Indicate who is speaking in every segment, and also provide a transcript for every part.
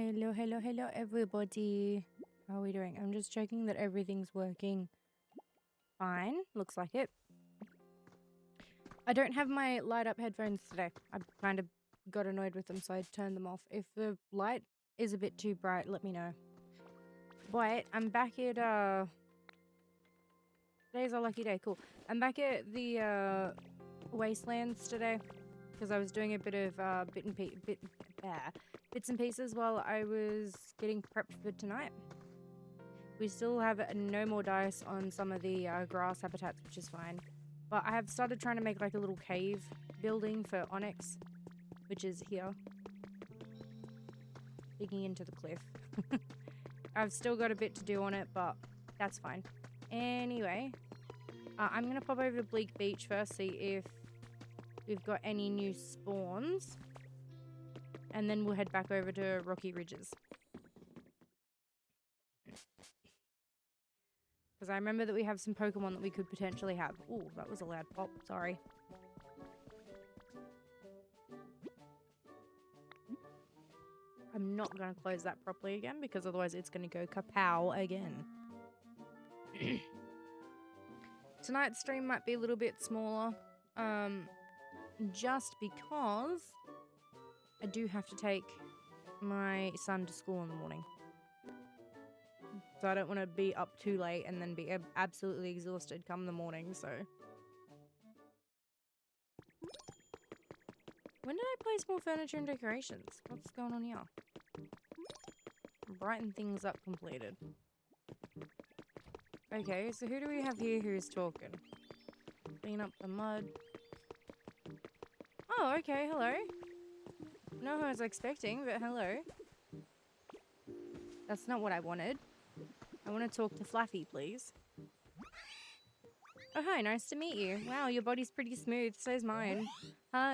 Speaker 1: Hello, hello, hello, everybody. How are we doing? I'm just checking that everything's working fine. Looks like it. I don't have my light up headphones today. I kind of got annoyed with them, so I turned them off. If the light is a bit too bright, let me know. But I'm back at, today's our lucky day, cool. I'm back at the, Wastelands today, because I was doing a bit of, bits and pieces while I was getting prepped for tonight. We still have no more dice on some of the grass habitats, which is fine. But I have started trying to make like a little cave building for Onyx, which is here. Digging into the cliff. I've still got a bit to do on it, but that's fine. Anyway, I'm going to pop over to Bleak Beach first, see if we've got any new spawns. And then we'll head back over to Rocky Ridges. Because I remember that we have some Pokemon that we could potentially have. Ooh, that was a loud pop. Sorry. I'm not going to close that properly again because otherwise it's going to go kapow again. Tonight's stream might be a little bit smaller. Just because I do have to take my son to school in the morning. So I don't want to be up too late and then be absolutely exhausted come the morning, so. When did I place more furniture and decorations? What's going on here? Brighten things up completed. Okay, so who do we have here who's talking? Clean up the mud. Oh, okay, hello. Not who I was expecting, but hello. That's not what I wanted. I want to talk to Fluffy, please. Oh, hi, nice to meet you. Wow, your body's pretty smooth, so's mine.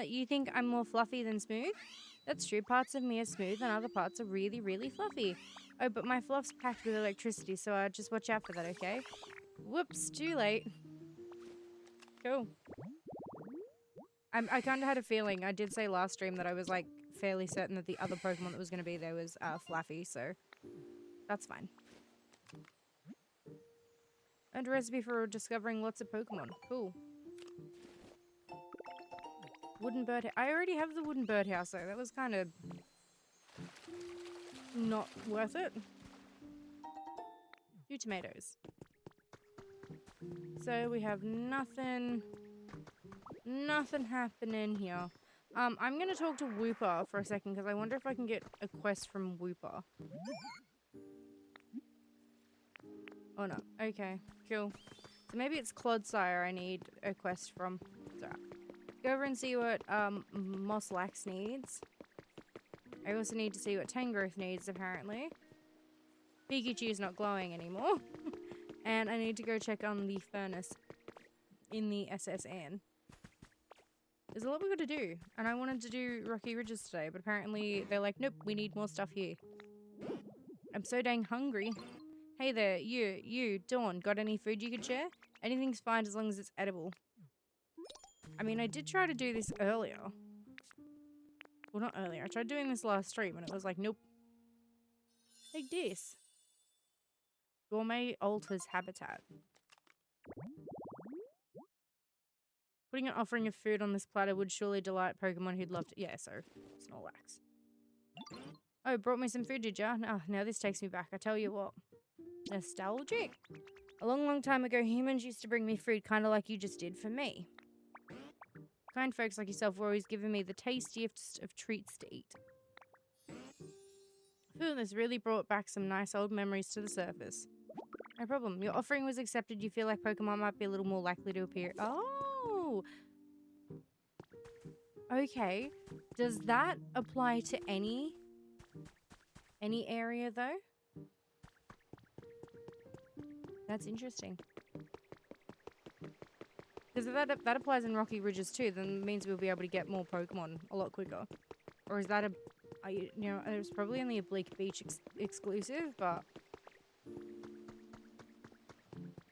Speaker 1: You think I'm more fluffy than smooth? That's true, parts of me are smooth and other parts are really, really fluffy. Oh, but my fluff's packed with electricity, so just watch out for that, okay? Whoops, too late. Cool. I kind of had a feeling. I did say last stream that I was, like, fairly certain that the other Pokemon that was going to be there was Fluffy, so that's fine. And a recipe for discovering lots of Pokemon. Cool. Wooden bird. I already have the wooden birdhouse, though. That was kind of not worth it. 2 tomatoes. So we have nothing happening here. I'm gonna talk to Wooper for a second because I wonder if I can get a quest from Wooper. Oh no. Okay. Cool. So maybe it's Clodsire I need a quest from. So, go over and see what Mosslax needs. I also need to see what Tangrowth needs, apparently. Pikachu's not glowing anymore. And I need to go check on the furnace in the SSN. There's a lot we got to do. And I wanted to do Rocky Ridges today, but apparently they're like, nope, we need more stuff here. I'm so dang hungry. Hey there, you, Dawn, got any food you could share? Anything's fine as long as it's edible. I mean, I did try to do this earlier. Well, not earlier. I tried doing this last stream and it was like, nope. Like this. Gourmet alters habitat. Putting an offering of food on this platter would surely delight Pokemon who'd love to— yeah, so, Snorlax. Oh, brought me some food, did ya? Oh, now this takes me back. I tell you what. Nostalgic? A long, long time ago, humans used to bring me food kind of like you just did for me. Kind folks like yourself were always giving me the tastiest of treats to eat. Ooh, this really brought back some nice old memories to the surface. No problem. Your offering was accepted. You feel like Pokemon might be a little more likely to appear. Oh! Okay. Does that apply to any area, though? That's interesting. Because if that applies in Rocky Ridges too, then it means we'll be able to get more Pokemon a lot quicker. Or is that you know, it was probably only a Bleak Beach exclusive, but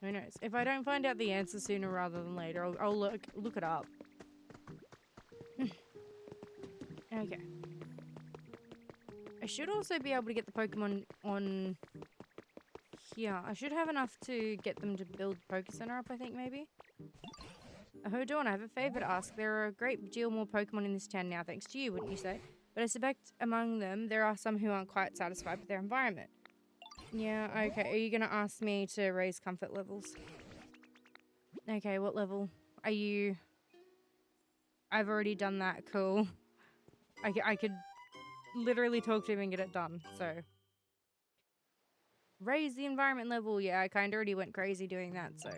Speaker 1: who knows? If I don't find out the answer sooner rather than later, I'll look it up. Okay. I should also be able to get the Pokemon on here. I should have enough to get them to build Poké Center up, I think, maybe. Hold on, I have a favor to ask. There are a great deal more Pokemon in this town now, thanks to you, wouldn't you say? But I suspect among them, there are some who aren't quite satisfied with their environment. Yeah, okay. Are you going to ask me to raise comfort levels? Okay, what level are you? I've already done that. Cool. I could literally talk to him and get it done, so. Raise the environment level. Yeah, I kind of already went crazy doing that, so.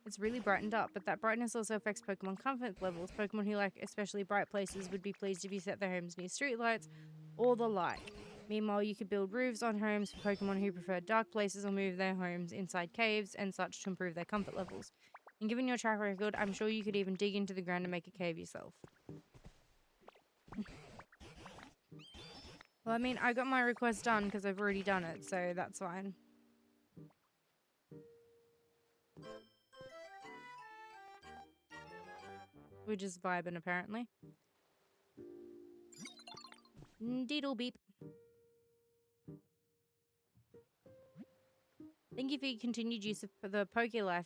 Speaker 1: It's really brightened up, but that brightness also affects Pokemon comfort levels. Pokemon who like especially bright places would be pleased if you set their homes near streetlights or the like. Meanwhile, you could build roofs on homes for Pokemon who prefer dark places or move their homes inside caves and such to improve their comfort levels. And given your track record, I'm sure you could even dig into the ground and make a cave yourself. Well, I mean, I got my request done because I've already done it, so that's fine. We're just vibing, apparently. Diddle beep. Thank you for your continued use of the PokéLife,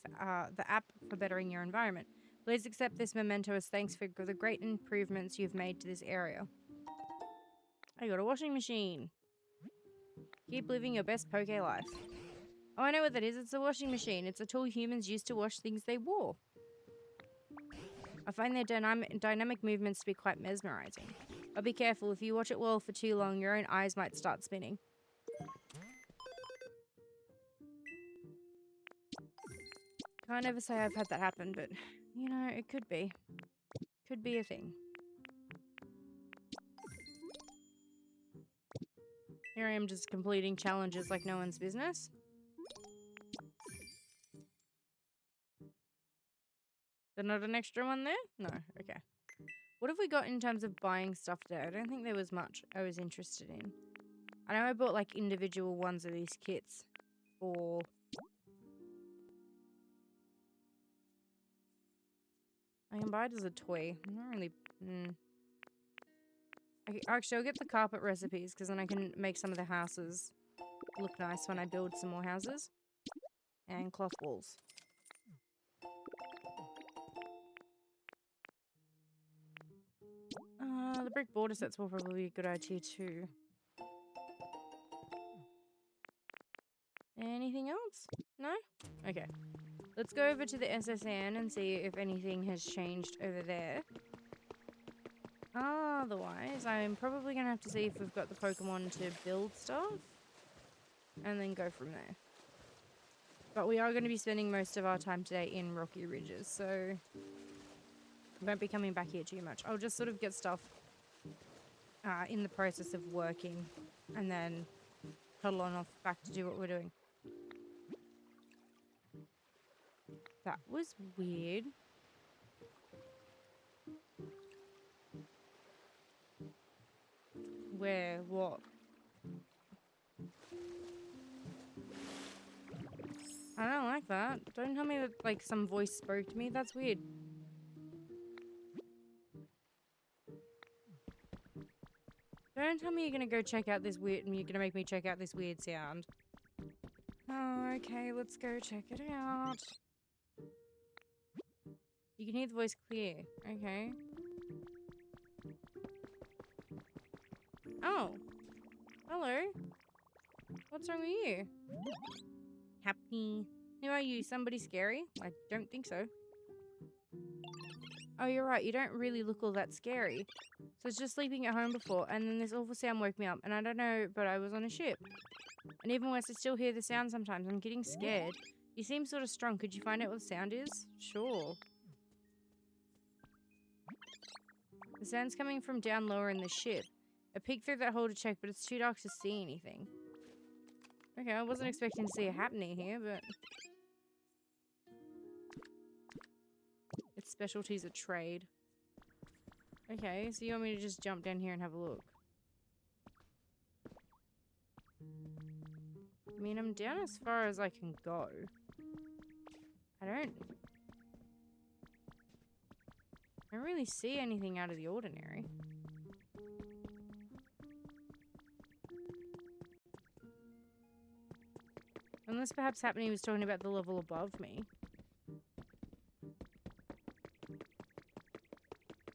Speaker 1: the app for bettering your environment. Please accept this memento as thanks for the great improvements you've made to this area. I got a washing machine. Keep living your best PokéLife. Oh, I know what that is. It's a washing machine. It's a tool humans use to wash things they wore. I find their dynamic movements to be quite mesmerizing. But be careful, if you watch it well for too long, your own eyes might start spinning. Can't ever say I've had that happen, but, you know, it could be. Could be a thing. Here I am just completing challenges like no one's business. There's not an extra one there? No, okay. What have we got in terms of buying stuff there? I don't think there was much I was interested in. I know I bought like individual ones of these kits for... I can buy it as a toy. I'm not really... Actually, I'll get the carpet recipes because then I can make some of the houses look nice when I build some more houses. And cloth walls. The brick border sets will probably be a good idea too. Anything else? No? Okay. Let's go over to the SSN and see if anything has changed over there. Otherwise, I'm probably going to have to see if we've got the Pokemon to build stuff. And then go from there. But we are going to be spending most of our time today in Rocky Ridges, so... I won't be coming back here too much. I'll just sort of get stuff in the process of working. And then huddle on off back to do what we're doing. That was weird. Where? What? I don't like that. Don't tell me that, like, some voice spoke to me. That's weird. Don't tell me you're gonna go check out this weird... You're gonna make me check out this weird sound. Oh, okay. Let's go check it out. You can hear the voice clear. Okay. Oh. Hello. What's wrong with you? Happy. Who are you? Somebody scary? I don't think so. Oh, you're right. You don't really look all that scary. So I was just sleeping at home before, and then this awful sound woke me up. And I don't know, but I was on a ship. And even worse, I still hear the sound sometimes. I'm getting scared. You seem sort of strong. Could you find out what the sound is? Sure. The sound's coming from down lower in the ship. I peeked through that hole to check, but it's too dark to see anything. Okay, I wasn't expecting to see a happening here, but... Its specialty's a trade. Okay, so you want me to just jump down here and have a look? I mean, I'm down as far as I can go. I don't really see anything out of the ordinary. Unless perhaps Happening was talking about the level above me.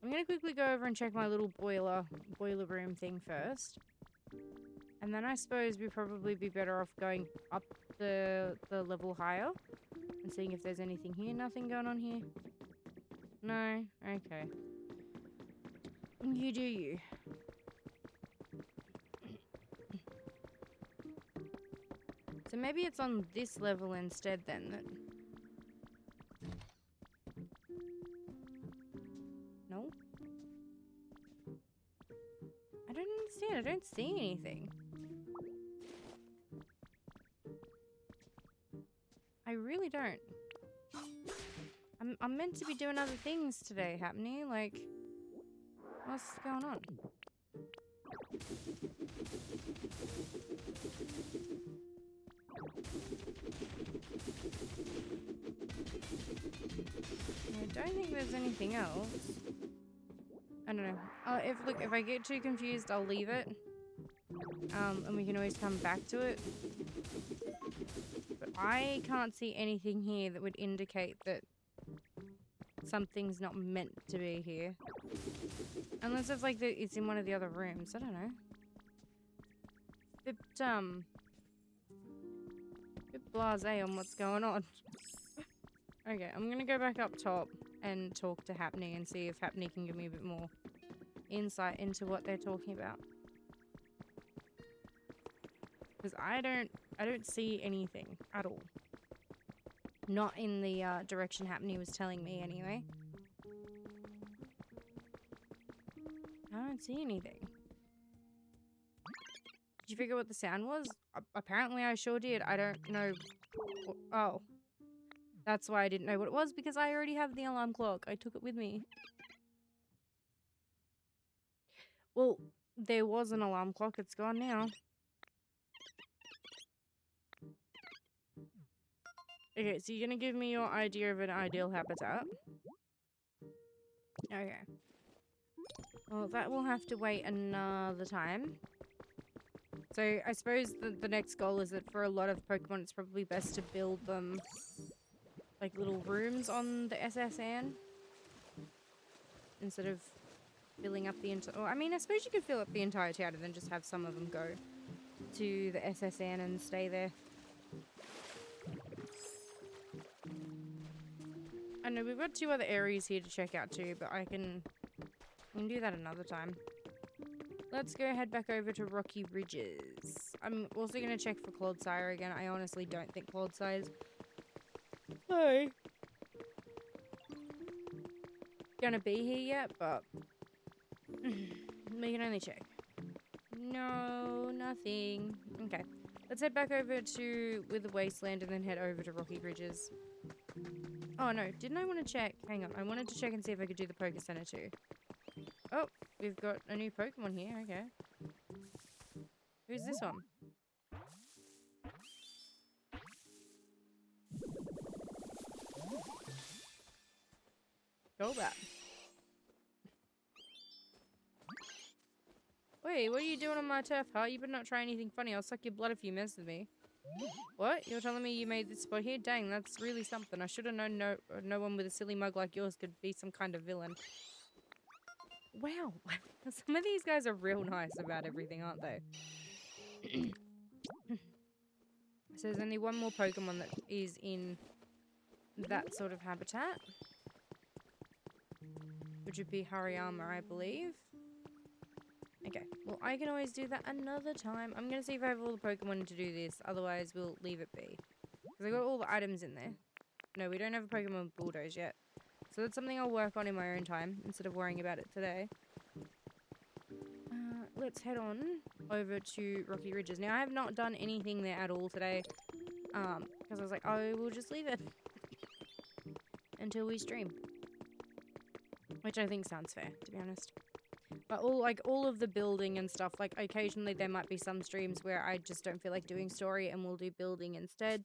Speaker 1: I'm gonna quickly go over and check my little boiler room thing first. And then I suppose we'd probably be better off going up the level higher and seeing if there's anything here. Nothing going on here? No? Okay. You do you. So maybe it's on this level instead then that... No? I don't understand. I don't see anything. I really don't. I'm meant to be doing other things today, Happening. Like, what's going on? I don't think there's anything else. I don't know. If I get too confused, I'll leave it. And we can always come back to it. But I can't see anything here that would indicate that something's not meant to be here. Unless it's like it's in one of the other rooms. I don't know. Bit blasé on what's going on. Okay, I'm gonna go back up top and talk to Happening and see if Happening can give me a bit more insight into what they're talking about. Because I don't see anything at all. Not in the direction Happening was telling me anyway. I don't see anything. Did you figure what the sound was? Apparently I sure did. I don't know. Oh. That's why I didn't know what it was, because I already have the alarm clock. I took it with me. Well, there was an alarm clock. It's gone now. Okay, so you're gonna give me your idea of an ideal habitat. Okay. Well, that will have to wait another time. So, I suppose the next goal is that for a lot of Pokemon, it's probably best to build them like little rooms on the SSN instead of filling up the entire... I mean, I suppose you could fill up the entire town and then just have some of them go to the SSN and stay there. I know we've got 2 other areas here to check out too, but I can do that another time. Let's go head back over to Rocky Ridges. I'm also going to check for Clodsire again. I honestly don't think Clodsire's gonna be here yet, but we can only check. No, nothing. Okay, let's head back over to Wither Wasteland and then head over to Rocky Ridges. Oh no, didn't I want to check? Hang on, I wanted to check and see if I could do the Poké Center too. Oh, we've got a new Pokemon here, okay. Who's this one? Golbat. Wait, what are you doing on my turf, huh? You better not try anything funny. I'll suck your blood if you mess with me. What? You're telling me you made this spot here? Dang, that's really something. I should have known no one with a silly mug like yours could be some kind of villain. Wow. Some of these guys are real nice about everything, aren't they? So there's only one more Pokemon that is in that sort of habitat. Which would be Hariyama, I believe. Okay, well, I can always do that another time. I'm going to see if I have all the Pokemon to do this. Otherwise, we'll leave it be. Because I got all the items in there. No, we don't have a Pokemon Bulldoze yet. So that's something I'll work on in my own time, instead of worrying about it today. Let's head on over to Rocky Ridges. Now, I have not done anything there at all today. Because I was like, oh, we'll just leave it. Until we stream. Which I think sounds fair, to be honest. But all of the building and stuff, like occasionally there might be some streams where I just don't feel like doing story and we'll do building instead.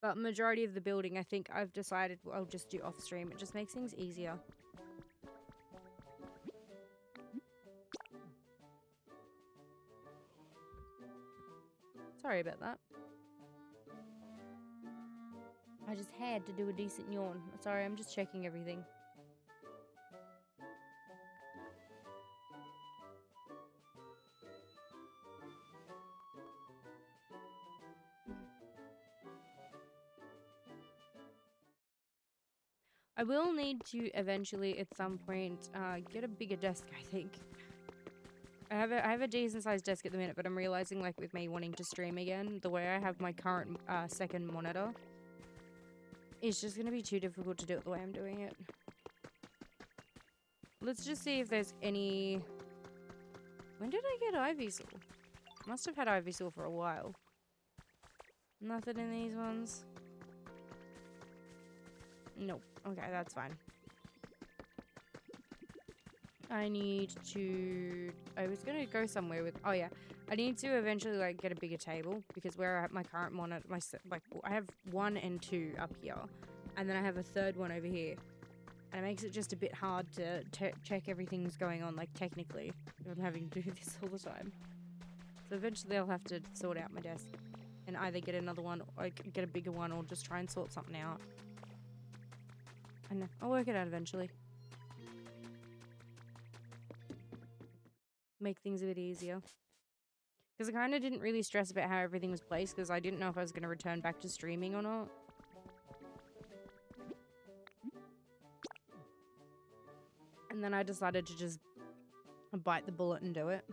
Speaker 1: But majority of the building, I think I've decided I'll just do off stream. It just makes things easier. Sorry about that. I just had to do a decent yawn. Sorry, I'm just checking everything. I will need to eventually, at some point, get a bigger desk, I think. I have a decent sized desk at the minute, but I'm realizing, like, with me wanting to stream again, the way I have my current second monitor, it's just gonna be too difficult to do it the way I'm doing it. Let's just see if there's any... When did I get Ivysaur? Must have had Ivysaur for a while. Nothing in these ones. Nope. Okay, that's fine. I need to... I was going to go somewhere with... Oh, yeah. I need to eventually, like, get a bigger table. Because where I have my current monitor... Like, I have 1 and 2 up here. And then I have a third one over here. And it makes it just a bit hard to check everything's going on, like, technically. I'm having to do this all the time. So eventually I'll have to sort out my desk. And either get another one, or get a bigger one, or just try and sort something out. I know. I'll work it out eventually. Make things a bit easier. Because I kind of didn't really stress about how everything was placed, because I didn't know if I was going to return back to streaming or not. And then I decided to just bite the bullet and do it.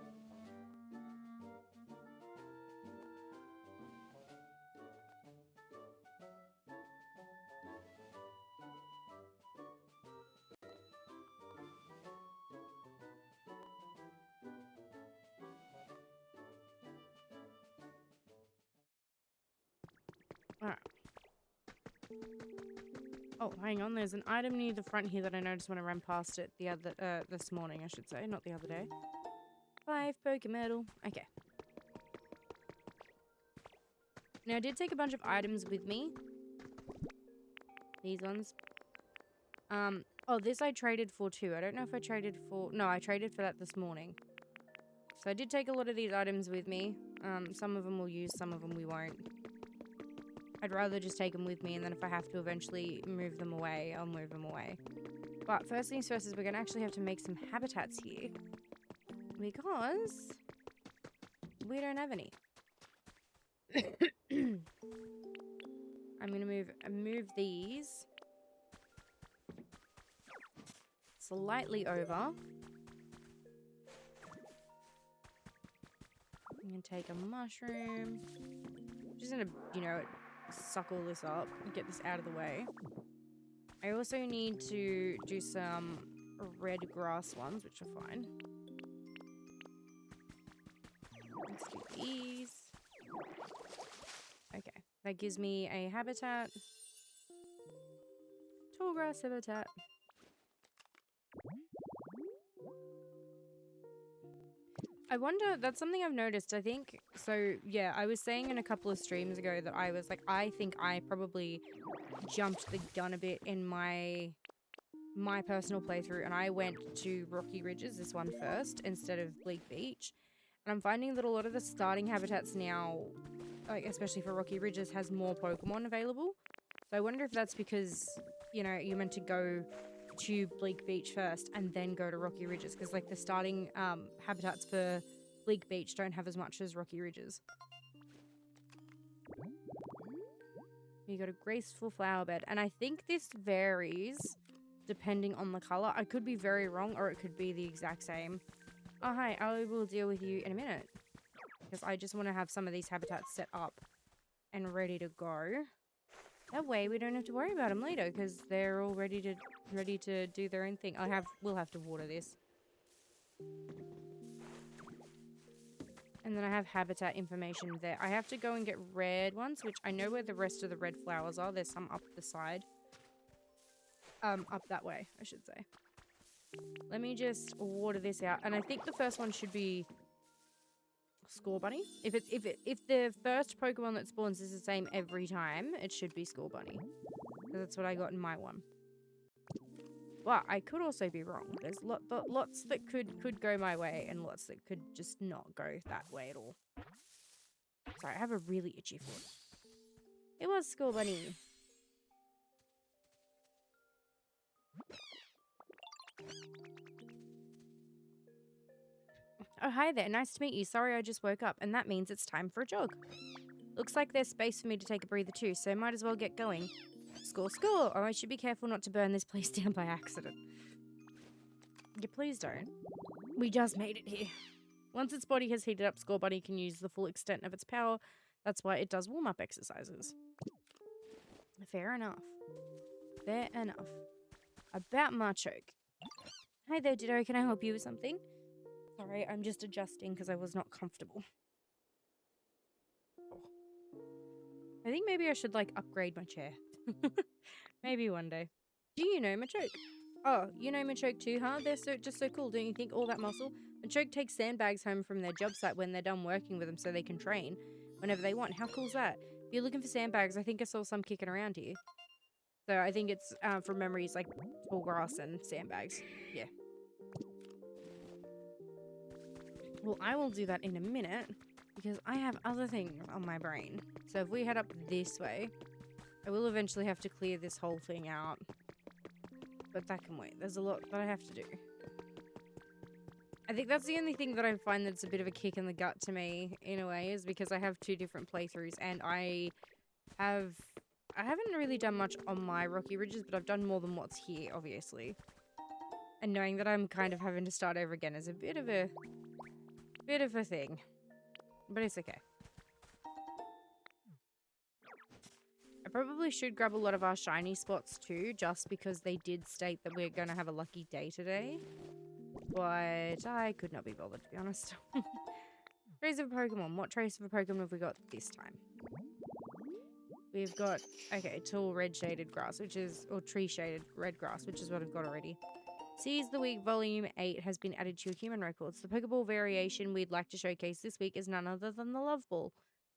Speaker 1: Alright. Oh, hang on. There's an item near the front here that I noticed when I ran past it the other, this morning, I should say, not the other day. 5 Pokemon. Okay. Now, I did take a bunch of items with me. These ones. Oh, this I traded for too. I don't know if I traded for... No, I traded for that this morning. So I did take a lot of these items with me. Some of them we'll use, some of them we won't. I'd rather just take them with me, and then if I have to eventually move them away, I'll move them away. But first things first is we're going to actually have to make some habitats here. Because we don't have any. I'm going to move these slightly over. I'm going to take a mushroom. Just going to, you know, suck all this up and get this out of the way. I also need to do some red grass ones, which are fine. Let's do these. Okay, that gives me a habitat. Tall grass habitat. I wonder, that's something I've noticed, I think. So, yeah, I was saying in a couple of streams ago that I was like, I think I probably jumped the gun a bit in my personal playthrough, and I went to Rocky Ridges, this one first, instead of Bleak Beach. And I'm finding that a lot of the starting habitats now, like especially for Rocky Ridges, has more Pokemon available. So I wonder if that's because, you know, you're meant to go to Bleak Beach first and then go to Rocky Ridges, because like the starting habitats for Bleak Beach don't have as much as Rocky Ridges. You got a graceful flower bed, and I think this varies depending on the color. I could be very wrong, or it could be the exact same. Oh hi, I will deal with you in a minute, because I just want to have some of these habitats set up and ready to go. That way we don't have to worry about them later, because they're all ready to do their own thing. We'll have to water this. And then I have habitat information there. I have to go and get red ones, which I know where the rest of the red flowers are. There's some up the side. Up that way, I should say. Let me just water this out. And I think the first one should be Score Bunny. If the first Pokemon that spawns is the same every time, it should be Score Bunny. Because that's what I got in my one. But I could also be wrong. There's lots that could go my way, and lots that could just not go that way at all. Sorry, I have a really itchy foot. It was Score Bunny. Oh, hi there. Nice to meet you. Sorry I just woke up, and that means it's time for a jog. Looks like there's space for me to take a breather too, so might as well get going. Score, score! Oh, I should be careful not to burn this place down by accident. Yeah, please don't. We just made it here. Once its body has heated up, Score Bunny can use the full extent of its power. That's why it does warm-up exercises. Fair enough. Fair enough. About Machoke. Hi there, Ditto. Can I help you with something? Sorry, I'm just adjusting because I was not comfortable. Oh. I think maybe I should, like, upgrade my chair. Maybe one day. Do you know Machoke? Oh, you know Machoke too, huh? They're just so cool, don't you think? All that muscle. Machoke takes sandbags home from their job site when they're done working with them so they can train whenever they want. How cool's that? If you're looking for sandbags, I think I saw some kicking around here. So I think it's, from memories, like tall grass and sandbags. Yeah. Well, I will do that in a minute because I have other things on my brain. So if we head up this way, I will eventually have to clear this whole thing out. But that can wait. There's a lot that I have to do. I think that's the only thing that I find that's a bit of a kick in the gut to me, in a way, is because I have 2 different playthroughs and I haven't really done much on my Rocky Ridges, but I've done more than what's here, obviously. And knowing that I'm kind of having to start over again is a bit of a thing. But it's okay. I probably should grab a lot of our shiny spots too, just because they did state that we're going to have a lucky day today. But I could not be bothered, to be honest. Trace of a Pokemon. What trace of a Pokemon have we got this time? We've got, okay, tall red shaded grass, which is, or tree shaded red grass, which is what I've got already. Seize the Week Volume 8 has been added to your human records. The Pokeball variation we'd like to showcase this week is none other than the Love Ball.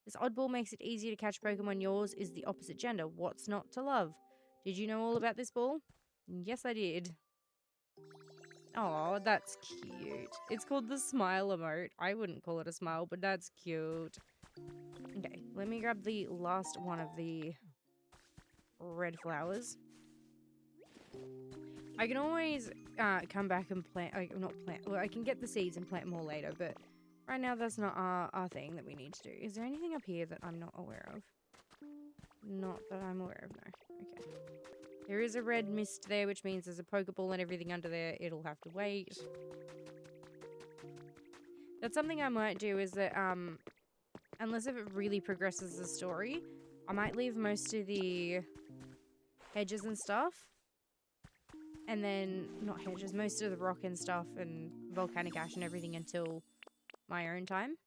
Speaker 1: This oddball makes it easier to catch Pokemon. Yours is the opposite gender. What's not to love? Did you know all about this ball? Yes, I did. Oh, that's cute. It's called the Smile emote. I wouldn't call it a smile, but that's cute. Okay, let me grab the last one of the red flowers. I can always come back and plant, well, I can get the seeds and plant more later, but right now that's not our thing that we need to do. Is there anything up here that I'm not aware of? Not that I'm aware of, no. Okay. There is a red mist there, which means there's a Pokeball and everything under there. It'll have to wait. That's something I might do is that, unless if it really progresses the story, I might leave most of the hedges and stuff. And then, not hedges, most of the rock and stuff and volcanic ash and everything until my own time.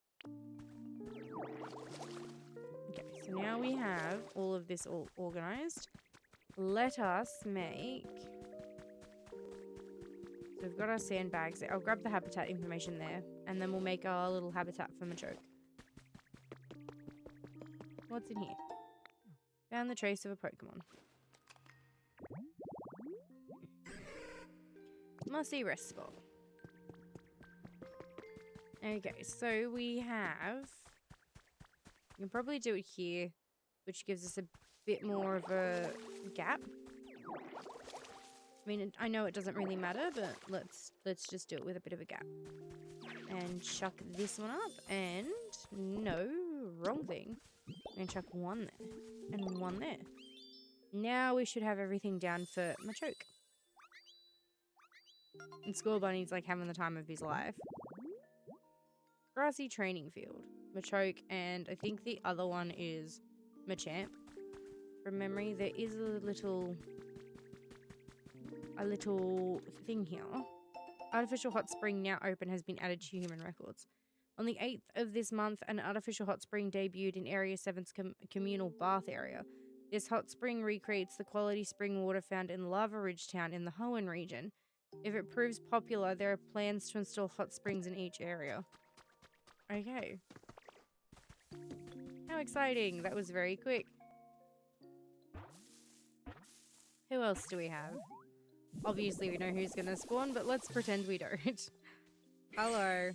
Speaker 1: Okay, so now we have all of this all organized. Let us make... So we've got our sandbags there. I'll grab the habitat information there. And then we'll make our little habitat for Machoke. What's in here? Found the trace of a Pokemon. Mossy rest spot. Okay, so we have... We can probably do it here, which gives us a bit more of a gap. I mean, I know it doesn't really matter, but let's just do it with a bit of a gap. And chuck this one up, and no, wrong thing. And chuck one there, and one there. Now we should have everything down for Machoke. And Score Bunny's like having the time of his life. Grassy training field. Machoke, and I think the other one is Machamp. From memory, there is a little thing here. Artificial hot spring now open has been added to human records. On the 8th of this month, an artificial hot spring debuted in Area 7's communal bath area. This hot spring recreates the quality spring water found in Lava Ridge Town in the Hoenn region. If it proves popular, there are plans to install hot springs in each area. Okay. How exciting. That was very quick. Who else do we have? Obviously we know who's gonna spawn, but let's pretend we don't. Hello.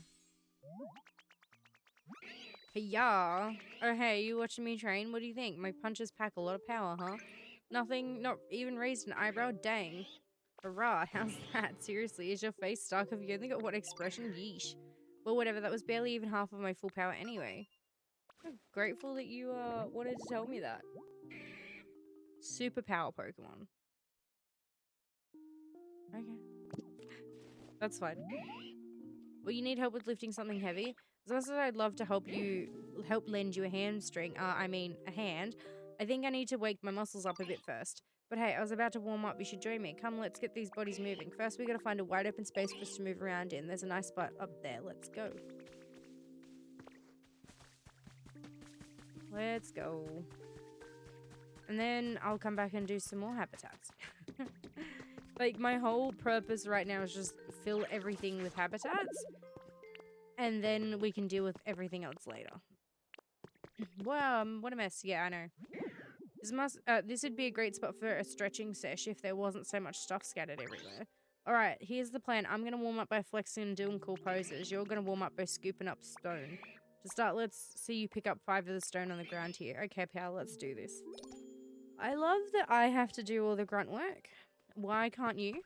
Speaker 1: Yeah. Oh hey, you watching me train? What do you think? My punches pack a lot of power, huh? Nothing, not even raised an eyebrow? Dang. Hurrah, how's that? Seriously, is your face stuck? Have you only got one expression? Yeesh. Well, whatever, that was barely even half of my full power anyway. I'm grateful that you wanted to tell me that. Superpower Pokemon. Okay. That's fine. Well, you need help with lifting something heavy? As much as I'd love to help lend you a hamstring, a hand, I think I need to wake my muscles up a bit first. But hey, I was about to warm up. You should join me. Come, let's get these bodies moving. First, we gotta find a wide open space for us to move around in. There's a nice spot up there. Let's go. Let's go. And then I'll come back and do some more habitats. Like, my whole purpose right now is just fill everything with habitats. And then we can deal with everything else later. Wow, what a mess. Yeah, I know. This would be a great spot for a stretching sesh if there wasn't so much stuff scattered everywhere. Alright, here's the plan. I'm gonna warm up by flexing and doing cool poses. You're gonna warm up by scooping up stone. To start, let's see you pick up 5 of the stone on the ground here. Okay, pal, let's do this. I love that I have to do all the grunt work. Why can't you?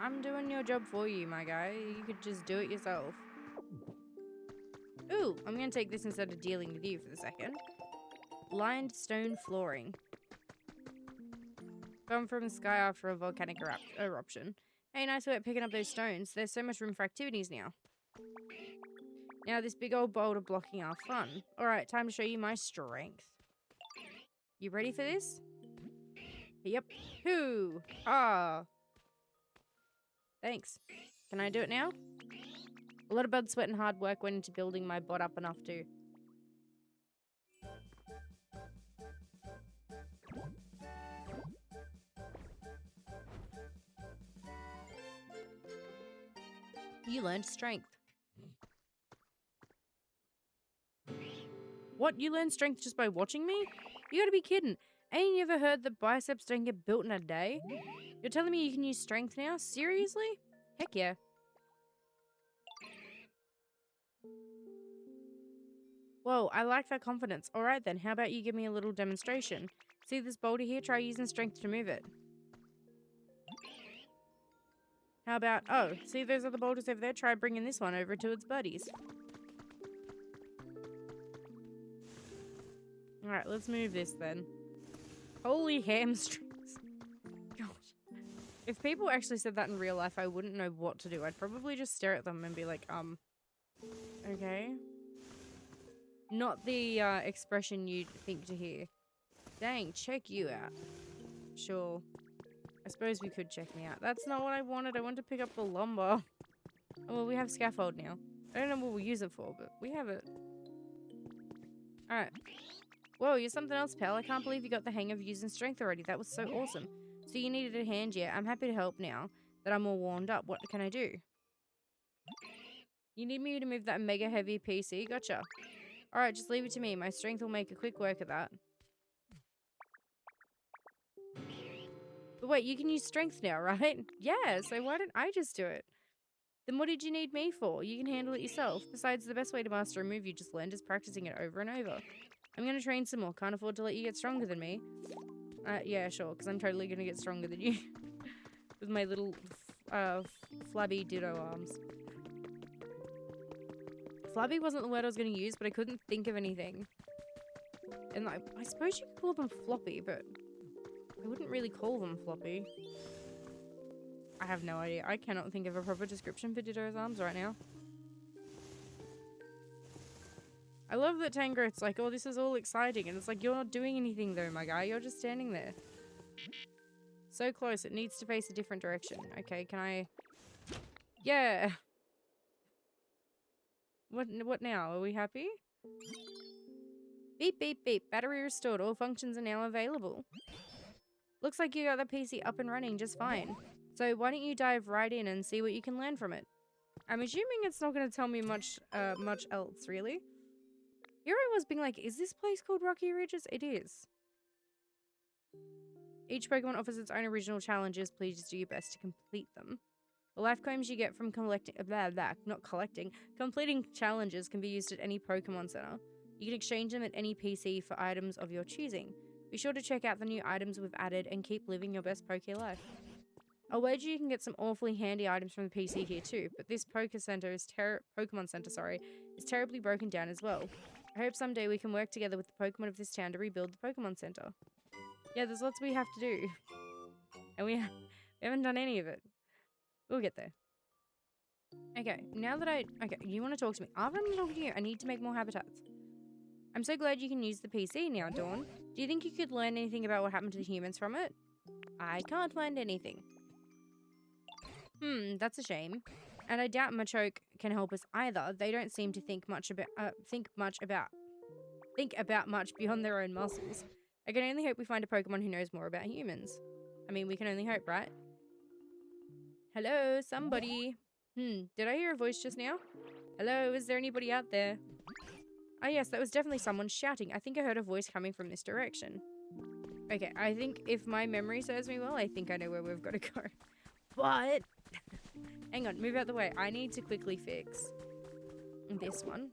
Speaker 1: I'm doing your job for you, my guy. You could just do it yourself. Ooh, I'm gonna take this instead of dealing with you for the second. Lined stone flooring. Come from the sky after a volcanic eruption. Hey, nice work picking up those stones. There's so much room for activities now. Now this big old boulder blocking our fun. Alright, time to show you my strength. You ready for this? Yep. Hoo! Ah! Thanks. Can I do it now? A lot of blood, sweat, and hard work went into building my bot up enough to... You learned strength. What? You learned strength just by watching me? You gotta be kidding. Ain't you ever heard that biceps don't get built in a day? You're telling me you can use strength now? Seriously? Heck yeah. Whoa, I like that confidence. Alright then, how about you give me a little demonstration? See this boulder here? Try using strength to move it. How about, oh, see those other boulders over there? Try bringing this one over to its buddies. Alright, let's move this then. Holy hamstrings. Gosh. If people actually said that in real life, I wouldn't know what to do. I'd probably just stare at them and be like, okay. Not the expression you'd think to hear. Dang, check you out. Sure. I suppose we could check me out. That's not what I wanted. I wanted to pick up the lumber. Oh, well, we have scaffold now. I don't know what we'll use it for, but we have it. Alright. Whoa, you're something else, pal. I can't believe you got the hang of using strength already. That was so awesome. So you needed a hand, yeah? I'm happy to help now that I'm all warmed up. What can I do? You need me to move that mega heavy PC? Gotcha. Alright, just leave it to me. My strength will make a quick work of that. But wait, you can use strength now, right? Yeah, so why don't I just do it? Then what did you need me for? You can handle it yourself. Besides, the best way to master a move you just learned is practicing it over and over. I'm going to train some more. Can't afford to let you get stronger than me. Yeah, sure, because I'm totally going to get stronger than you. With my little flabby ditto arms. Flabby wasn't the word I was going to use, but I couldn't think of anything. And I suppose you could call them floppy, but I wouldn't really call them floppy. I have no idea. I cannot think of a proper description for Ditto's arms right now. I love that Tangrowth's like, oh, this is all exciting. And it's like, you're not doing anything though, my guy. You're just standing there. So close. It needs to face a different direction. Okay, can I... Yeah. What now? Are we happy? Beep, beep, beep. Battery restored. All functions are now available. Looks like you got the PC up and running just fine. So why don't you dive right in and see what you can learn from it? I'm assuming it's not going to tell me much else, really. Here I was being like, is this place called Rocky Ridges? It is. Each Pokemon offers its own original challenges. Please do your best to complete them. The life coins you get from completing challenges can be used at any Pokemon Center. You can exchange them at any PC for items of your choosing. Be sure to check out the new items we've added and keep living your best Poke life. I'll wager you can get some awfully handy items from the PC here too, but this Pokemon Center, is terribly broken down as well. I hope someday we can work together with the Pokemon of this town to rebuild the Pokemon Center. Yeah, there's lots we have to do. And we haven't done any of it. We'll get there. Okay, now that okay, you want to talk to me. After I'm talking to you, I need to make more habitats. I'm so glad you can use the PC now, Dawn. Do you think you could learn anything about what happened to the humans from it? I can't find anything. That's a shame. And I doubt Machoke can help us either. They don't seem to think about much beyond their own muscles. I can only hope we find a Pokemon who knows more about humans. I mean, we can only hope, right? Hello, somebody. Did I hear a voice just now? Hello, is there anybody out there? Oh yes, that was definitely someone shouting. I think I heard a voice coming from this direction. Okay, I think if my memory serves me well, I think I know where we've got to go. But, hang on, move out the way. I need to quickly fix this one.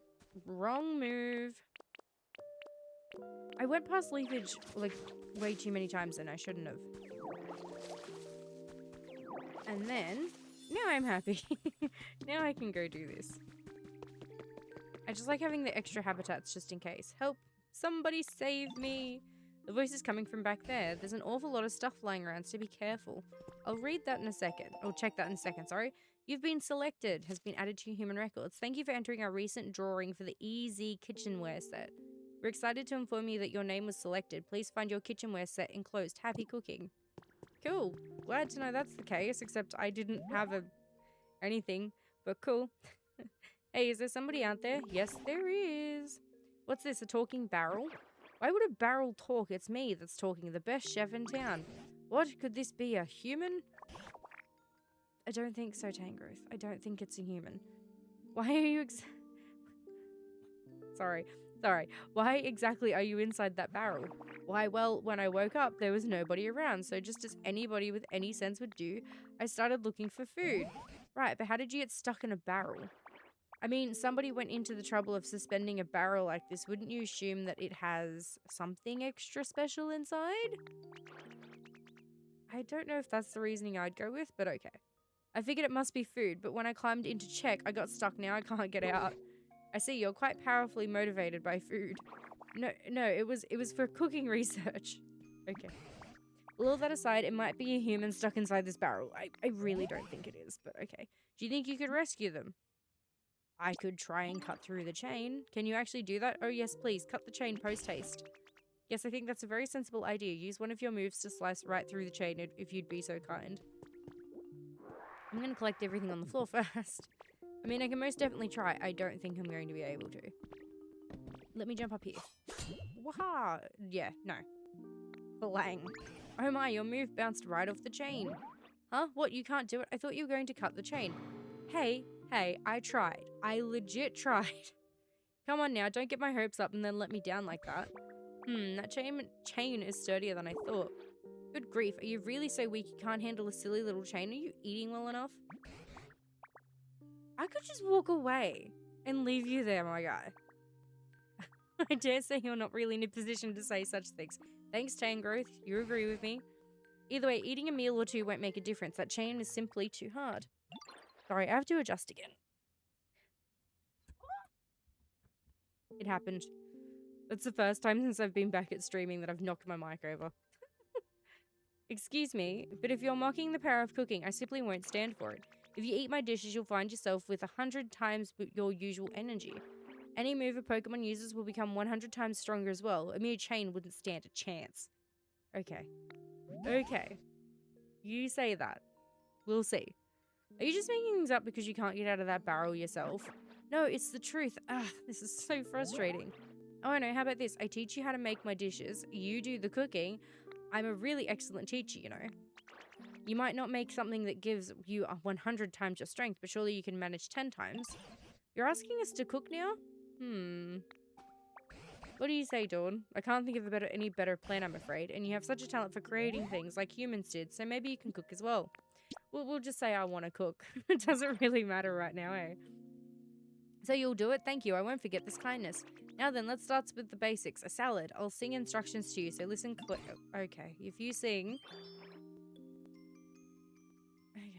Speaker 1: Wrong move. I went past leafage, like, way too many times and I shouldn't have. And then, now I'm happy. Now I can go do this. I just like having the extra habitats just in case. Help! Somebody save me! The voice is coming from back there. There's an awful lot of stuff lying around, so be careful. I'll read that in a second. Or check that in a second, sorry. You've been selected. Has been added to your human records. Thank you for entering our recent drawing for the Easy Kitchenware set. We're excited to inform you that your name was selected. Please find your kitchenware set enclosed. Happy cooking. Cool. Glad to know that's the case, except I didn't have anything, but cool. Hey, is there somebody out there? Yes, there is. What's this, a talking barrel? Why would a barrel talk? It's me that's talking, the best chef in town. What? Could this be a human? I don't think so, Tangrowth. I don't think it's a human. Why are you Sorry. Why exactly are you inside that barrel? Why, well, when I woke up, there was nobody around, so just as anybody with any sense would do, I started looking for food. Right, but how did you get stuck in a barrel? I mean, somebody went into the trouble of suspending a barrel like this. Wouldn't you assume that it has something extra special inside? I don't know if that's the reasoning I'd go with, but okay. I figured it must be food, but when I climbed in to check, I got stuck. Now I can't get out. I see you're quite powerfully motivated by food. No, it was for cooking research. Okay. Well, all that aside, it might be a human stuck inside this barrel. I really don't think it is, but okay. Do you think you could rescue them? I could try and cut through the chain. Can you actually do that? Oh yes, please, cut the chain post-haste. Yes, I think that's a very sensible idea. Use one of your moves to slice right through the chain if you'd be so kind. I'm going to collect everything on the floor first. I mean, I can most definitely try. I don't think I'm going to be able to. Let me jump up here. Waha! Yeah, no. Blang. Oh my, your move bounced right off the chain. Huh? What, you can't do it? I thought you were going to cut the chain. Hey, I tried. I legit tried. Come on now, don't get my hopes up and then let me down like that. That chain is sturdier than I thought. Good grief, are you really so weak you can't handle a silly little chain? Are you eating well enough? I could just walk away and leave you there, my guy. I dare say you're not really in a position to say such things. Thanks, Tangrowth. You agree with me. Either way, eating a meal or two won't make a difference. That chain is simply too hard. Sorry, I have to adjust again. It happened. That's the first time since I've been back at streaming that I've knocked my mic over. Excuse me, but if you're mocking the power of cooking, I simply won't stand for it. If you eat my dishes, you'll find yourself with 100 times your usual energy. Any move a Pokemon uses will become 100 times stronger as well. A mere chain wouldn't stand a chance. Okay. Okay. You say that. We'll see. Are you just making things up because you can't get out of that barrel yourself? No, it's the truth. This is so frustrating. Oh no, how about this? I teach you how to make my dishes. You do the cooking. I'm a really excellent teacher, you know. You might not make something that gives you 100 times your strength, but surely you can manage 10 times. You're asking us to cook now? What do you say, Dawn? I can't think of any better plan, I'm afraid. And you have such a talent for creating things like humans did, so maybe you can cook as well. We'll just say I want to cook. It doesn't really matter right now, eh? So you'll do it? Thank you. I won't forget this kindness. Now then, let's start with the basics. A salad. I'll sing instructions to you, so listen okay, if you sing... Okay.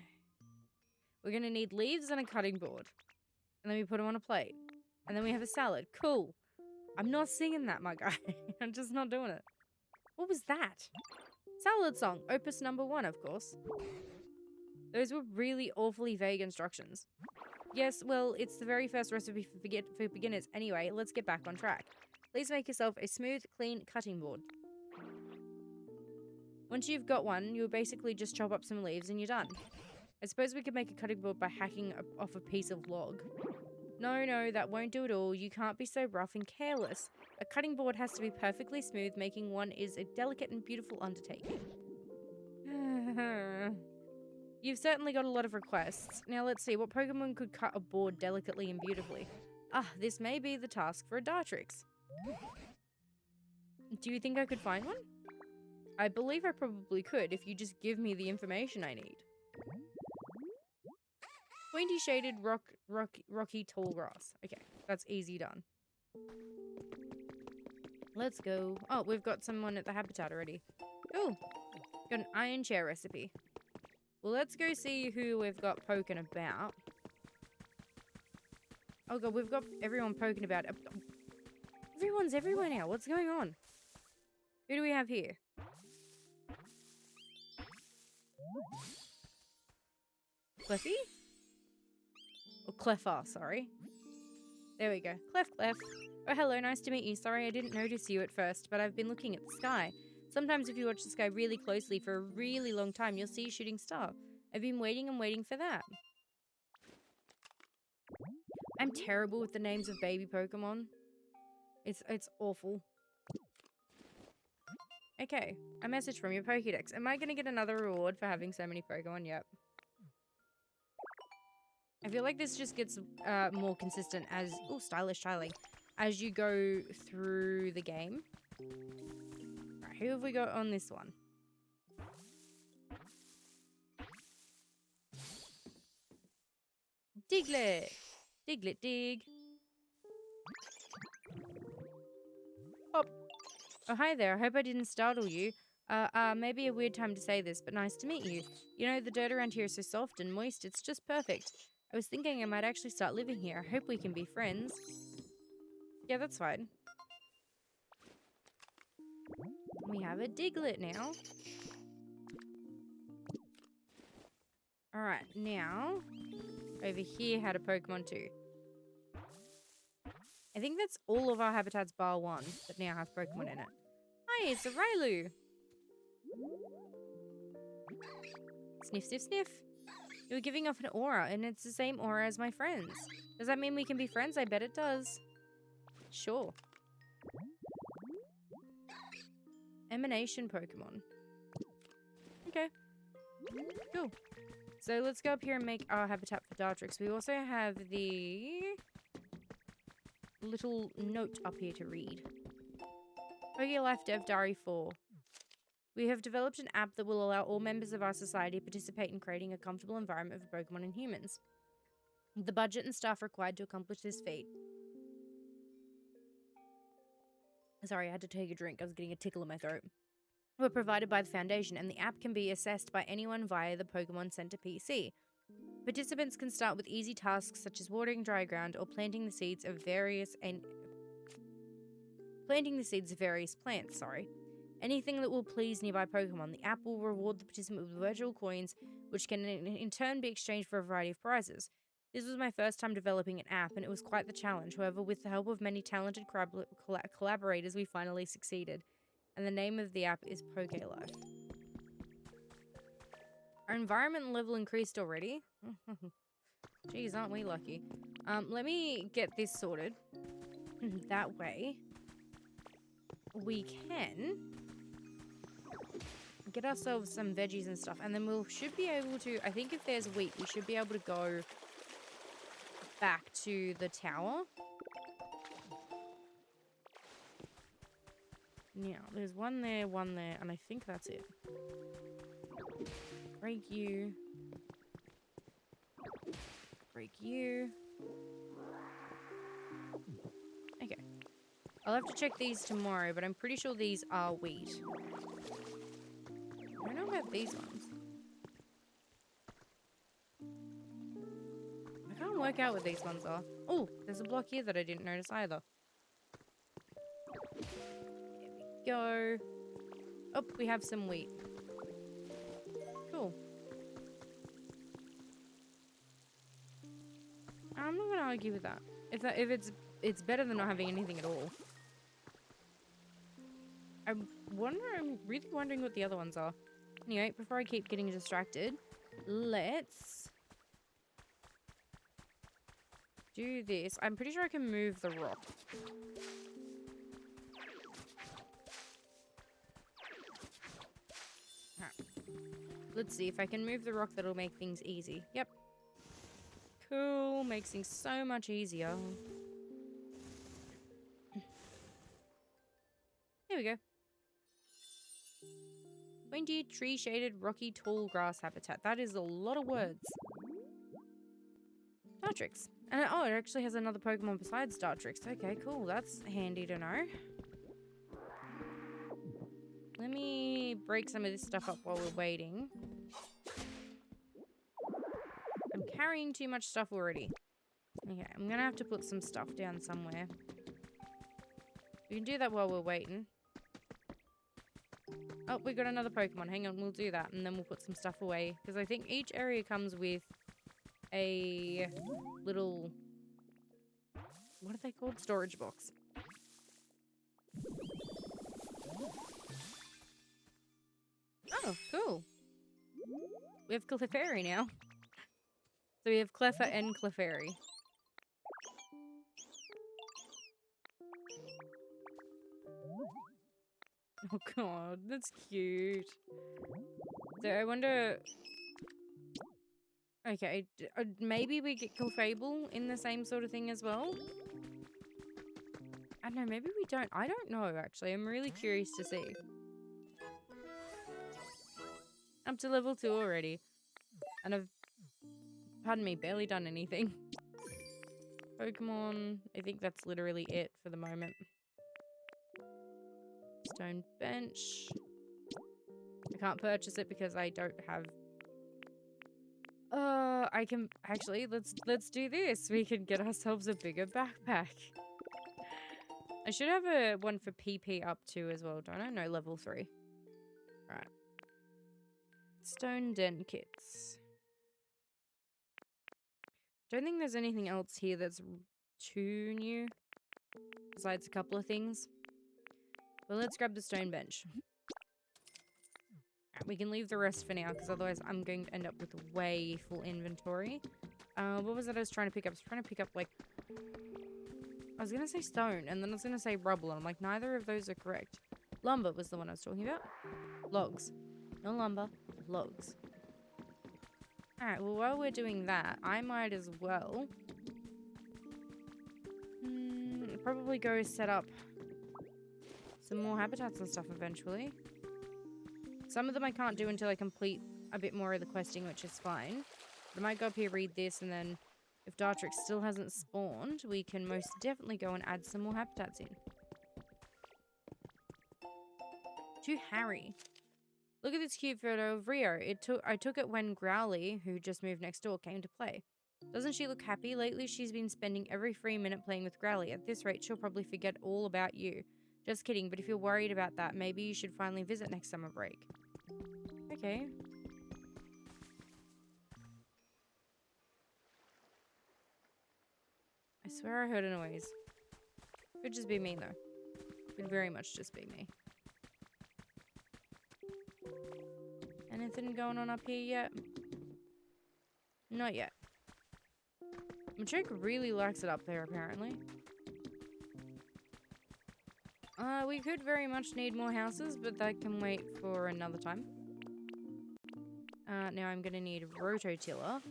Speaker 1: We're going to need leaves and a cutting board. And then we put them on a plate. And then we have a salad. Cool. I'm not singing that, my guy. I'm just not doing it. What was that? Salad song. Opus number 1, of course. Those were really awfully vague instructions. Yes, well, it's the very first recipe for beginners. Anyway, let's get back on track. Please make yourself a smooth, clean cutting board. Once you've got one, you'll basically just chop up some leaves and you're done. I suppose we could make a cutting board by hacking off a piece of log. No, that won't do it all. You can't be so rough and careless. A cutting board has to be perfectly smooth. Making one is a delicate and beautiful undertaking. You've certainly got a lot of requests. Now let's see, what Pokemon could cut a board delicately and beautifully? Ah, this may be the task for a Dartrix. Do you think I could find one? I believe I probably could if you just give me the information I need. Pointy shaded rocky tall grass. Okay, that's easy done. Let's go. Oh, we've got someone at the habitat already. Cool. Got an iron chair recipe. Well, let's go see who we've got poking about. Oh god, we've got everyone poking about. Everyone's everywhere now. What's going on? Who do we have here? Cleffy? Or Cleffa, sorry. There we go. Clef. Oh, hello, nice to meet you. Sorry I didn't notice you at first, but I've been looking at the sky. Sometimes if you watch the sky really closely for a really long time, you'll see a shooting star. I've been waiting and waiting for that. I'm terrible with the names of baby Pokemon. It's awful. Okay, a message from your Pokédex. Am I going to get another reward for having so many Pokemon? Yep. I feel like this just gets more consistent as... Oh, stylish tiling. As you go through the game. Alright, who have we got on this one? Diglett! Diglett dig. Hop. Oh, hi there. I hope I didn't startle you. Maybe a weird time to say this, but nice to meet you. You know, the dirt around here is so soft and moist, it's just perfect. I was thinking I might actually start living here. I hope we can be friends. Yeah, that's fine. We have a Diglett now. Alright, now, over here had a Pokemon too. I think that's all of our habitats bar one that now have Pokemon in it. Hi, it's a Railu. Sniff, sniff, sniff. You're giving off an aura, and it's the same aura as my friends. Does that mean we can be friends? I bet it does. Sure. Emanation Pokemon. Okay. Cool. So let's go up here and make our habitat for Dartrix. We also have the little note up here to read. Pokelife Dev Diary 4. We have developed an app that will allow all members of our society to participate in creating a comfortable environment for Pokemon and humans. The budget and staff required to accomplish this feat. Sorry, I had to take a drink. I was getting a tickle in my throat. Were provided by the Foundation, and the app can be accessed by anyone via the Pokemon Center PC. Participants can start with easy tasks such as watering dry ground or planting the seeds of various plants. Anything that will please nearby Pokemon. The app will reward the participant with virtual coins, which can in turn be exchanged for a variety of prizes. This was my first time developing an app, and it was quite the challenge. However, with the help of many talented collaborators, we finally succeeded. And the name of the app is Pokelife. Our environment level increased already. Jeez, aren't we lucky? Let me get this sorted. That way, we can get ourselves some veggies and stuff, and then we should be able to, I think if there's wheat, we should be able to go back to the tower. Now, there's one there, and I think that's it. Break you. Break you. I'll have to check these tomorrow, but I'm pretty sure these are wheat. I don't know about these ones. I can't work out what these ones are. Oh, there's a block here that I didn't notice either. There we go. Oh, we have some wheat. Cool. I'm not gonna argue with that. If it's better than not having anything at all. I'm really wondering what the other ones are. Anyway, before I keep getting distracted, let's do this. I'm pretty sure I can move the rock. Alright. Let's see if I can move the rock. That'll make things easy. Yep. Cool. Makes things so much easier. Here we go. Pointy, tree-shaded, rocky, tall grass habitat. That is a lot of words. Dartrix. And oh, it actually has another Pokemon besides Dartrix. Okay, cool. That's handy to know. Let me break some of this stuff up while we're waiting. I'm carrying too much stuff already. Okay, I'm gonna have to put some stuff down somewhere. We can do that while we're waiting. Oh, we got another Pokemon. Hang on, we'll do that. And then we'll put some stuff away. Because I think each area comes with a little... What are they called? Storage box. Oh, cool. We have Clefairy now. So we have Cleffa and Clefairy. Oh god, that's cute. So I wonder... Okay, maybe we get Clefable in the same sort of thing as well? I don't know, maybe we don't. I don't know, actually. I'm really curious to see. Up to level 2 already. And I've, pardon me, barely done anything. Pokemon, I think that's literally it for the moment. Stone bench. I can't purchase it because I don't have... I can... Actually, let's do this. We can get ourselves a bigger backpack. I should have a one for PP up too as well, don't I? No, level 3. Right. Stone den kits. Don't think there's anything else here that's too new. Besides a couple of things. Well, let's grab the stone bench. Right, we can leave the rest for now, because otherwise I'm going to end up with way full inventory. What was it I was trying to pick up? I was trying to pick up, like... I was going to say stone, and then I was going to say rubble, and I'm like, neither of those are correct. Lumber was the one I was talking about. Logs. No lumber, logs. Alright, well, while we're doing that, I might as well... probably go set up some more habitats and stuff eventually. Some of them I can't do until I complete a bit more of the questing, which is fine. But I might go up here, read this, and then if Dartrix still hasn't spawned, we can most definitely go and add some more habitats in. To Harry. Look at this cute photo of Rio. I took it when Growly, who just moved next door, came to play. Doesn't she look happy? Lately, she's been spending every free minute playing with Growly. At this rate, she'll probably forget all about you. Just kidding, but if you're worried about that, maybe you should finally visit next summer break. Okay. I swear I heard a noise. Could just be me, though. Could very much just be me. Anything going on up here yet? Not yet. Machoke really likes it up there, apparently. We could very much need more houses, but that can wait for another time. Now I'm gonna need a rototiller.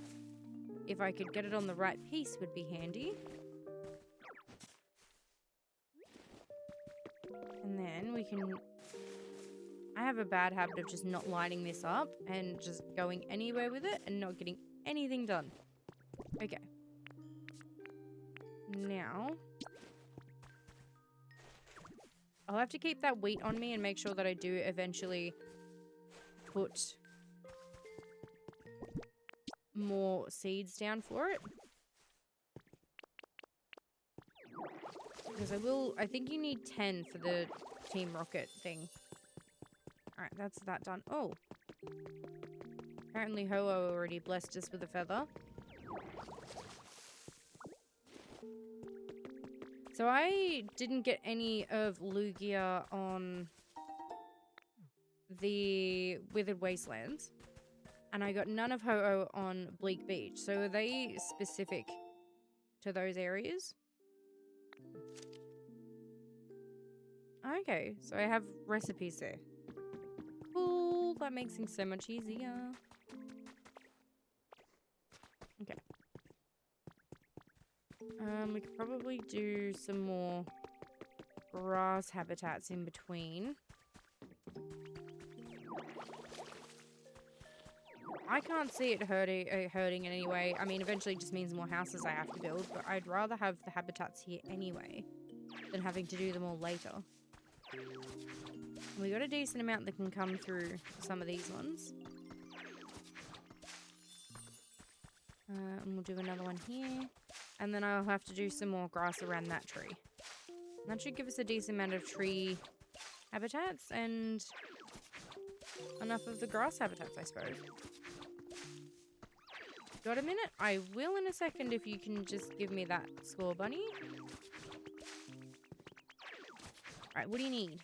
Speaker 1: If I could get it on the right piece would be handy. And then we can... I have a bad habit of just not lining this up and just going anywhere with it and not getting anything done. Okay. Now... I'll have to keep that wheat on me and make sure that I do eventually put more seeds down for it. Because I think you need 10 for the Team Rocket thing. Alright, that's that done. Oh. Apparently Ho-Oh already blessed us with a feather. So I didn't get any of Lugia on the Withered Wastelands. And I got none of Ho-Oh on Bleak Beach. So are they specific to those areas? Okay, so I have recipes there. Cool, that makes things so much easier. Okay. We could probably do some more grass habitats in between. I can't see it hurting in any way. I mean, eventually it just means more houses I have to build, but I'd rather have the habitats here anyway than having to do them all later. We got a decent amount that can come through some of these ones. And we'll do another one here. And then I'll have to do some more grass around that tree. And that should give us a decent amount of tree habitats and enough of the grass habitats, I suppose. Got a minute? I will in a second if you can just give me that score, bunny. Alright, what do you need?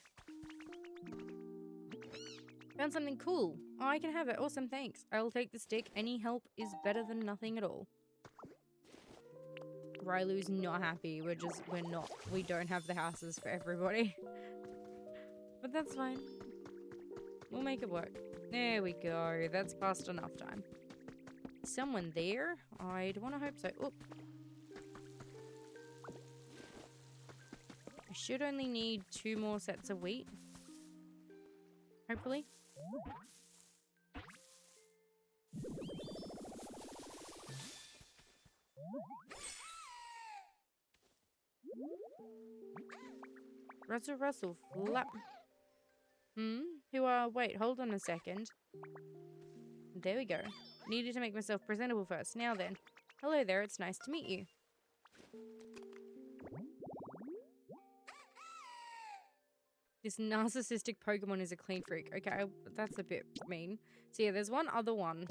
Speaker 1: Found something cool. Oh, I can have it. Awesome, thanks. I'll take the stick. Any help is better than nothing at all. Rylu's not happy. We don't have the houses for everybody. But that's fine. We'll make it work. There we go. That's past enough time. Someone there? I'd want to hope so. Oh. I should only need 2 more sets of wheat. Hopefully. Russell, flap. Wait, hold on a second. There we go. Needed to make myself presentable first. Now then. Hello there, it's nice to meet you. This narcissistic Pokemon is a clean freak. Okay, that's a bit mean. So yeah, there's one other one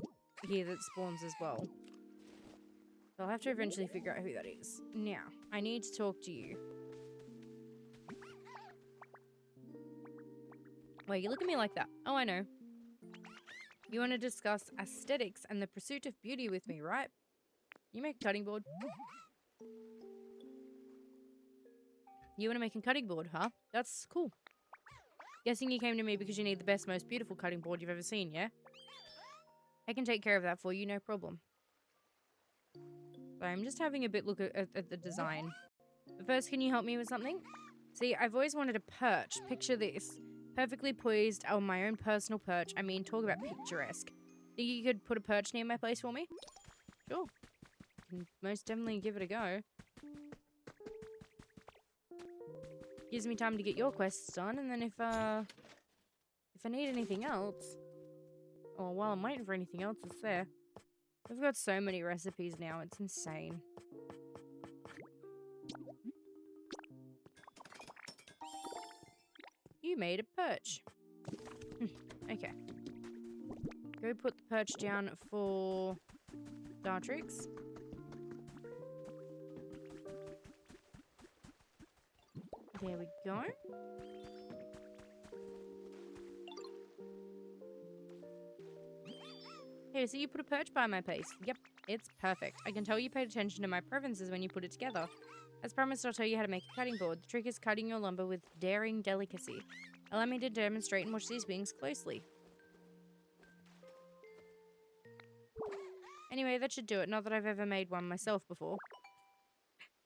Speaker 1: here that spawns as well. So I'll have to eventually figure out who that is. Now, I need to talk to you. Wait, you look at me like that. Oh, I know. You want to discuss aesthetics and the pursuit of beauty with me, right? You make a cutting board. You want to make a cutting board, huh? That's cool. Guessing you came to me because you need the best, most beautiful cutting board you've ever seen, yeah? I can take care of that for you, no problem. So I'm just having a bit look at the design. But first, can you help me with something? See, I've always wanted a perch. Picture this. Perfectly poised on my own personal perch. I mean, talk about picturesque. Think you could put a perch near my place for me? Sure. Can most definitely give it a go. Gives me time to get your quests done, and then if I need anything else, or while I'm waiting for anything else, it's there. I've got so many recipes now, it's insane. You made a perch. Okay. Go put the perch down for Dartrix. There we go. Hey, so you put a perch by my place. Yep, it's perfect. I can tell you paid attention to my preferences when you put it together. As promised, I'll tell you how to make a cutting board. The trick is cutting your lumber with daring delicacy. Allow me to demonstrate and watch these wings closely. Anyway, that should do it. Not that I've ever made one myself before.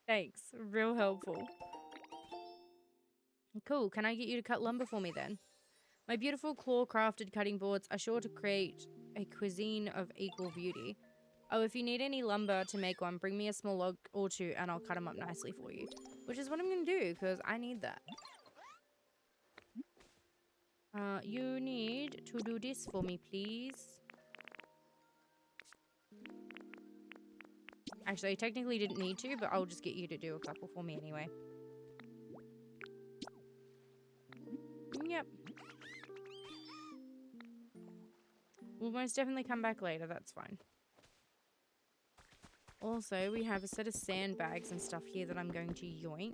Speaker 1: Thanks. Real helpful. Cool. Can I get you to cut lumber for me then? My beautiful claw-crafted cutting boards are sure to create a cuisine of equal beauty. Oh, if you need any lumber to make one, bring me a small log or 2 and I'll cut them up nicely for you. Which is what I'm going to do, because I need that. You need to do this for me, please. Actually, I technically didn't need to, but I'll just get you to do a couple for me anyway. Yep. We'll most definitely come back later, that's fine. Also, we have a set of sandbags and stuff here that I'm going to yoink.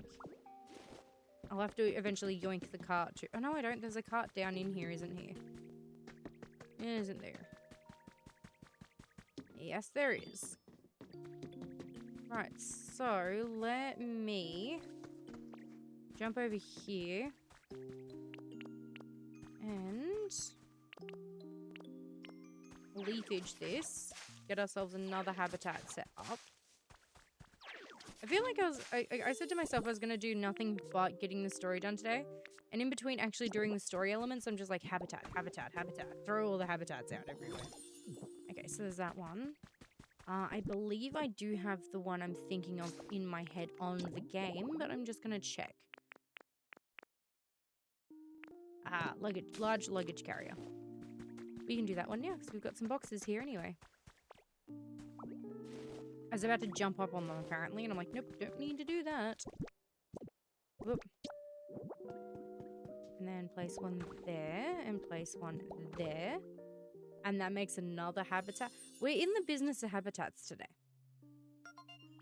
Speaker 1: I'll have to eventually yoink the cart too. Oh no, I don't. There's a cart down in here, isn't here? Isn't there? Yes, there is. Right, so let me jump over here and leafage this. Get ourselves another habitat set up. I feel like I said to myself I was going to do nothing but getting the story done today. And in between actually doing the story elements, I'm just like habitat, habitat, habitat. Throw all the habitats out everywhere. Okay, so there's that one. I believe I do have the one I'm thinking of in my head on the game, but I'm just going to check. Large luggage carrier. We can do that one now because we've got some boxes here anyway. I was about to jump up on them apparently, and I'm like, nope, don't need to do that. Whoop. And then place one there, and place one there. And that makes another habitat. We're in the business of habitats today.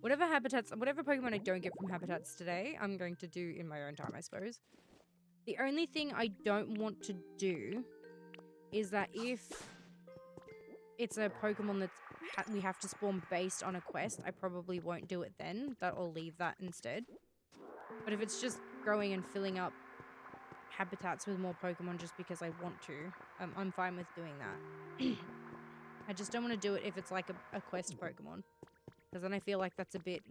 Speaker 1: Whatever Pokemon I don't get from habitats today, I'm going to do in my own time, I suppose. The only thing I don't want to do is that if it's a Pokemon that's we have to spawn based on a quest, I probably won't do it then. I'll leave that instead. But if it's just growing and filling up habitats with more Pokemon just because I want to, I'm fine with doing that. I just don't want to do it if it's like a quest Pokemon. Because then I feel like that's a bit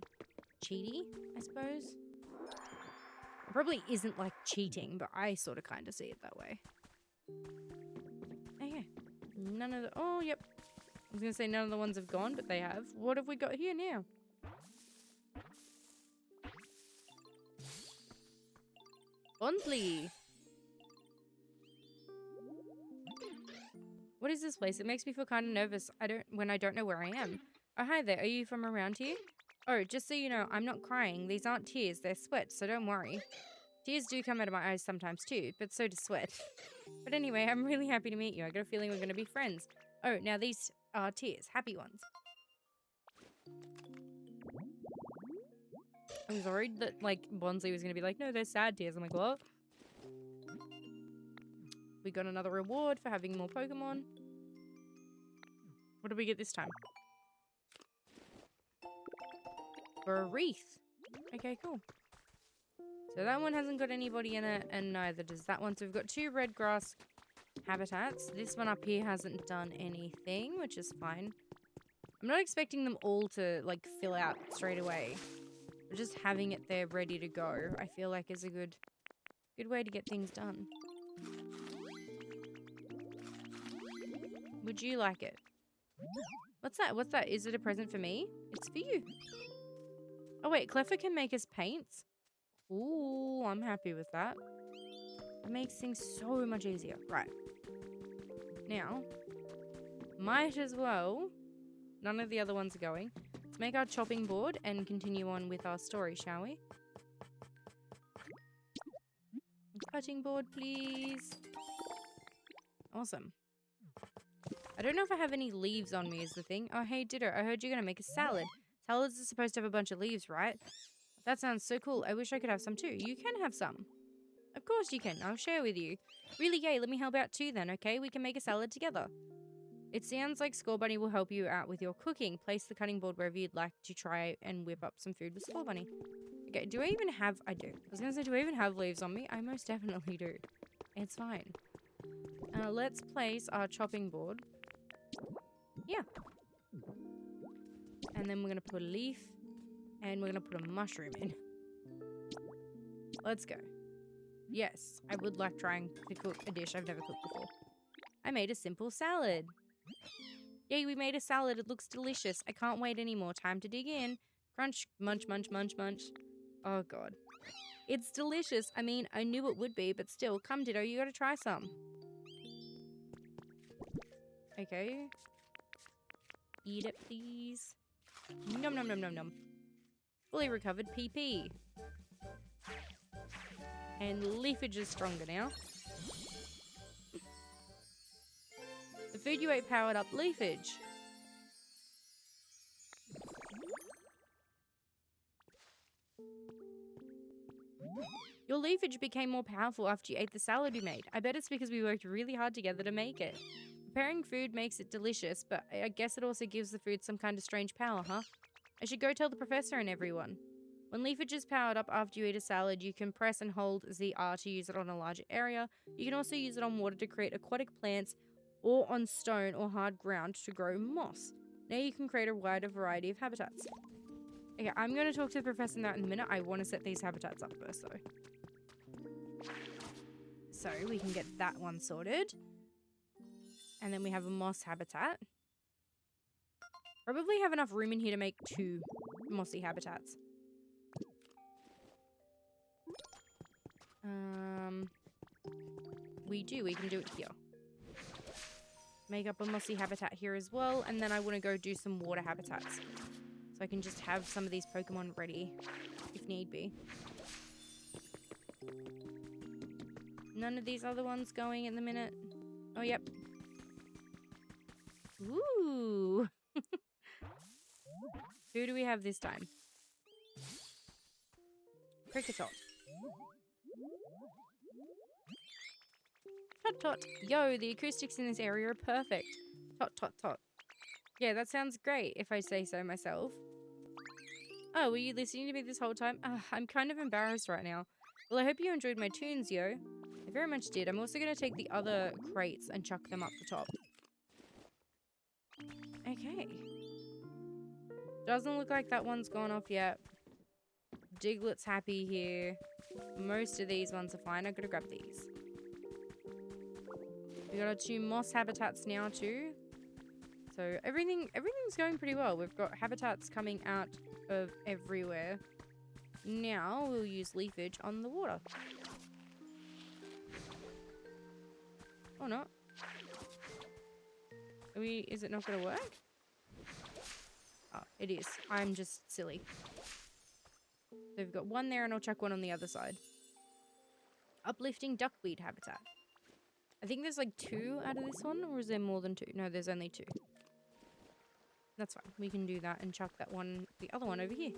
Speaker 1: cheaty, I suppose. It probably isn't like cheating, but I sort of kind of see it that way. Okay. None of the... Oh, yep. I was going to say none of the ones have gone, but they have. What have we got here now? Bondley. What is this place? It makes me feel kind of nervous when I don't know where I am. Oh, hi there. Are you from around here? Oh, just so you know, I'm not crying. These aren't tears. They're sweat, so don't worry. Tears do come out of my eyes sometimes too, but so does sweat. But anyway, I'm really happy to meet you. I got a feeling we're going to be friends. Oh, now these are tears. Happy ones. I was worried that, like, Bonsley was going to be like, no, they're sad tears. I'm like, what? We got another reward for having more Pokemon. What did we get this time? For a wreath. Okay, cool. So that one hasn't got anybody in it, and neither does that one. So we've got 2 red grass habitats. This one up here hasn't done anything, which is fine. I'm not expecting them all to, like, fill out straight away. But just having it there ready to go, I feel like is a good way to get things done. Would you like it? What's that? What's that? Is it a present for me? It's for you. Oh, wait. Cleffa can make us paints? Ooh, I'm happy with that. It makes things so much easier. Right. Now, might as well... None of the other ones are going. Let's make our chopping board and continue on with our story, shall we? Cutting board, please. Awesome. I don't know if I have any leaves on me is the thing. Oh, hey, Ditto, I heard you're going to make a salad. Salads are supposed to have a bunch of leaves, right? That sounds so cool. I wish I could have some too. You can have some. Of course you can. I'll share with you. Really, yay. Let me help out too then, okay? We can make a salad together. It sounds like Score Bunny will help you out with your cooking. Place the cutting board wherever you'd like to try and whip up some food with Score Bunny. Okay, do I even have... I do. I was going to say, do I even have leaves on me? I most definitely do. It's fine. Let's place our chopping board. Yeah. And then we're going to put a leaf. And we're going to put a mushroom in. Let's go. Yes, I would like trying to cook a dish I've never cooked before. I made a simple salad. Yay, we made a salad. It looks delicious. I can't wait anymore. Time to dig in. Crunch, munch, munch, munch, munch. Oh, God. It's delicious. I mean, I knew it would be, but still, come Ditto, you gotta try some. Okay. Eat it, please. Nom nom nom nom nom. Fully recovered PP. And leafage is stronger now. The food you ate powered up leafage. Your leafage became more powerful after you ate the salad we made. I bet it's because we worked really hard together to make it. Preparing food makes it delicious, but I guess it also gives the food some kind of strange power, huh? I should go tell the professor and everyone. When leafage is powered up after you eat a salad, you can press and hold ZR to use it on a larger area. You can also use it on water to create aquatic plants or on stone or hard ground to grow moss. Now you can create a wider variety of habitats. Okay, I'm going to talk to the professor now in a minute. I want to set these habitats up first, though. So we can get that one sorted. And then we have a moss habitat. Probably have enough room in here to make 2 mossy habitats. We do. We can do it here. Make up a mossy habitat here as well. And then I want to go do some water habitats. So I can just have some of these Pokemon ready if need be. None of these other ones going in the minute. Oh, yep. Ooh. Who do we have this time? Cricketot. Tot tot. Yo, the acoustics in this area are perfect. Tot tot tot. Yeah, that sounds great if I say so myself. Oh, were you listening to me this whole time? I'm kind of embarrassed right now. Well, I hope you enjoyed my tunes, yo. I very much did. I'm also going to take the other crates and chuck them up the top. Okay. Doesn't look like that one's gone off yet. Diglett's happy here. Most of these ones are fine. I'm going to grab these. We got our 2 moss habitats now too. So everything's going pretty well. We've got habitats coming out of everywhere. Now we'll use leafage on the water. Or not. Is it not going to work? Oh, it is. I'm just silly. So we've got one there and I'll chuck one on the other side. Uplifting duckweed habitat. I think there's like 2 out of this one, or is there more than 2? No, there's only 2. That's fine. We can do that and chuck that one, the other one over here.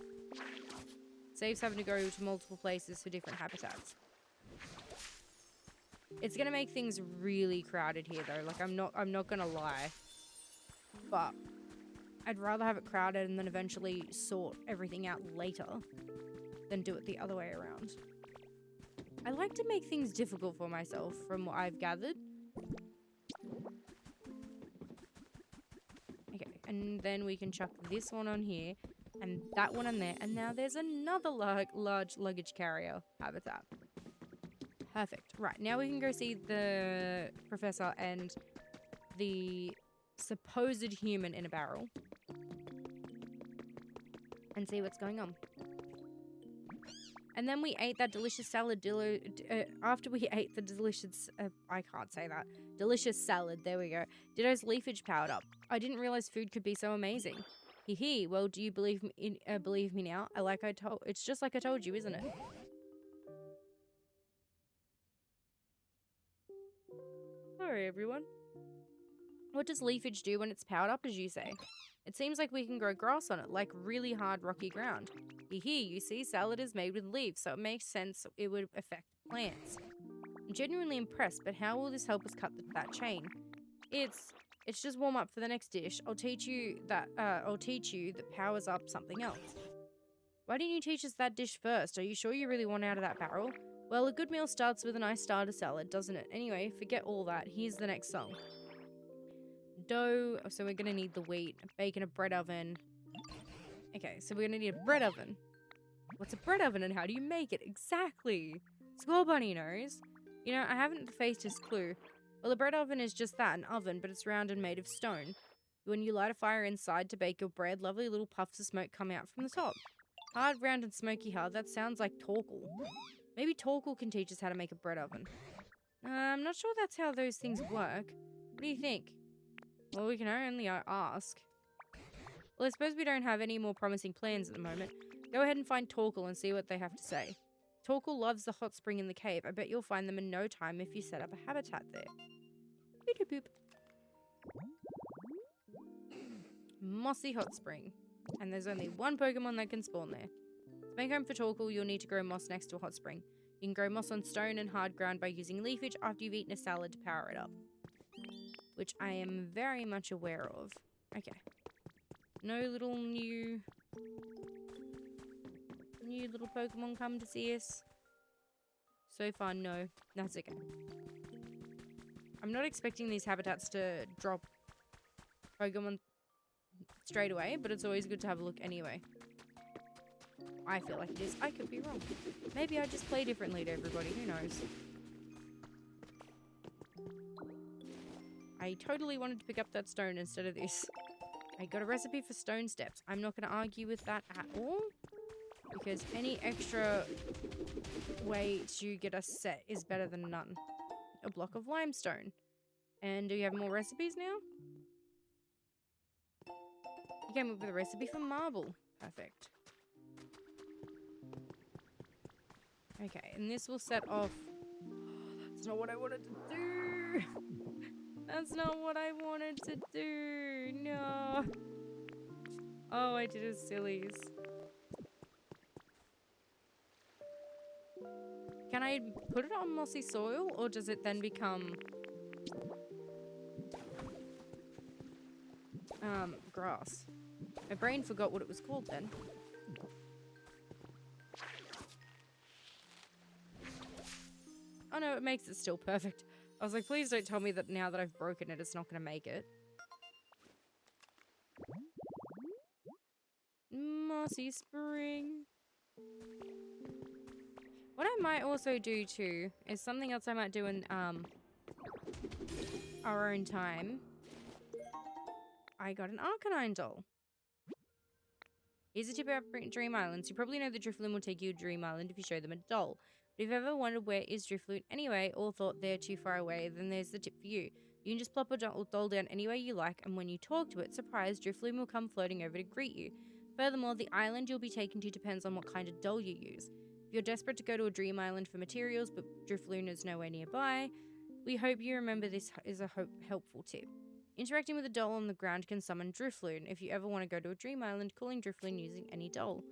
Speaker 1: Saves having to go to multiple places for different habitats. It's gonna make things really crowded here though. Like I'm not gonna lie. But I'd rather have it crowded and then eventually sort everything out later than do it the other way around. I like to make things difficult for myself from what I've gathered. Okay, and then we can chuck this one on here and that one on there. And now there's another large luggage carrier habitat. Perfect. Right, now we can go see the professor and the supposed human in a barrel. And see what's going on. And then we ate that delicious salad. After we ate the delicious, I can't say that. Delicious salad. There we go. Ditto's leafage powered up. I didn't realize food could be so amazing. Hee hee. Well, do you believe me now? It's just like I told you, isn't it? Sorry, everyone. What does leafage do when it's powered up, as you say? It seems like we can grow grass on it, like really hard rocky ground. Hee, you see, salad is made with leaves, so it makes sense it would affect plants. I'm genuinely impressed, but how will this help us cut that chain? It's just warm up for the next dish. I'll teach you that powers up something else. Why didn't you teach us that dish first? Are you sure you really want out of that barrel? Well, a good meal starts with a nice starter salad, doesn't it? Anyway, forget all that. Here's the next song. Dough, so we're gonna need the wheat, bacon, a bread oven. Okay, so we're gonna need a bread oven. What's a bread oven and how do you make it? Exactly! Squirrel Bunny knows. You know, I haven't the faintest clue. Well, a bread oven is just that, an oven, but it's round and made of stone. When you light a fire inside to bake your bread, lovely little puffs of smoke come out from the top. Hard, round, and smoky hard, that sounds like torkle. Maybe Torkoal can teach us how to make a bread oven. I'm not sure that's how those things work. What do you think? Well, we can only ask. Well, I suppose we don't have any more promising plans at the moment. Go ahead and find Torkoal and see what they have to say. Torkoal loves the hot spring in the cave. I bet you'll find them in no time if you set up a habitat there. Boop, boop. Mossy hot spring. And there's only one Pokemon that can spawn there. To make home for Torkoal, you'll need to grow moss next to a hot spring. You can grow moss on stone and hard ground by using leafage after you've eaten a salad to power it up. Which I am very much aware of. Okay. No little new little Pokemon come to see us. So far, no. That's okay. I'm not expecting these habitats to drop Pokemon straight away, but it's always good to have a look anyway. I feel like it is. I could be wrong. Maybe I just play differently to everybody. Who knows? I totally wanted to pick up that stone instead of this. I got a recipe for stone steps. I'm not going to argue with that at all, because any extra way to get us set is better than none. A block of limestone. And do you have more recipes now? You came up with a recipe for marble. Perfect. Okay, and this will set off... That's not what I wanted to do! That's not what I wanted to do! No! Oh, I did it sillies. Can I put it on mossy soil, or does it then become... grass? My brain forgot what it was called then. Oh no, it makes it still perfect. I was like, please don't tell me that now that I've broken it, it's not going to make it. Mossy spring. What I might also do too is something else I might do in our own time. I got an Arcanine doll. Here's a tip about Dream Islands. You probably know the Drifloon will take you to Dream Island if you show them a doll. But if you've ever wondered where is Drifloon anyway, or thought they're too far away, then there's the tip for you. You can just plop a doll down anywhere you like, and when you talk to it, surprise, Drifloon will come floating over to greet you. Furthermore, the island you'll be taken to depends on what kind of doll you use. If you're desperate to go to a Dream Island for materials, but Drifloon is nowhere nearby, we hope you remember this is a helpful tip. Interacting with a doll on the ground can summon Drifloon if you ever want to go to a Dream Island, calling Drifloon using any doll.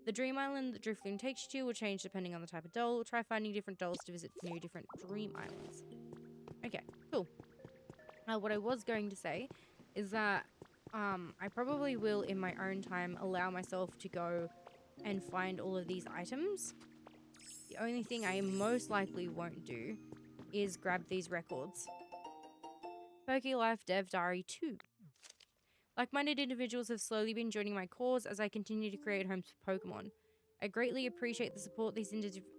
Speaker 1: The Dream Island that Drifloon takes you to will change depending on the type of doll. Try finding different dolls to visit new different Dream Islands. Okay, cool. What I was going to say is that I probably will, in my own time, allow myself to go and find all of these items. The only thing I most likely won't do is grab these records. PokeLife Dev Diary 2. Like-minded individuals have slowly been joining my cause as I continue to create homes for Pokemon. I greatly appreciate the support these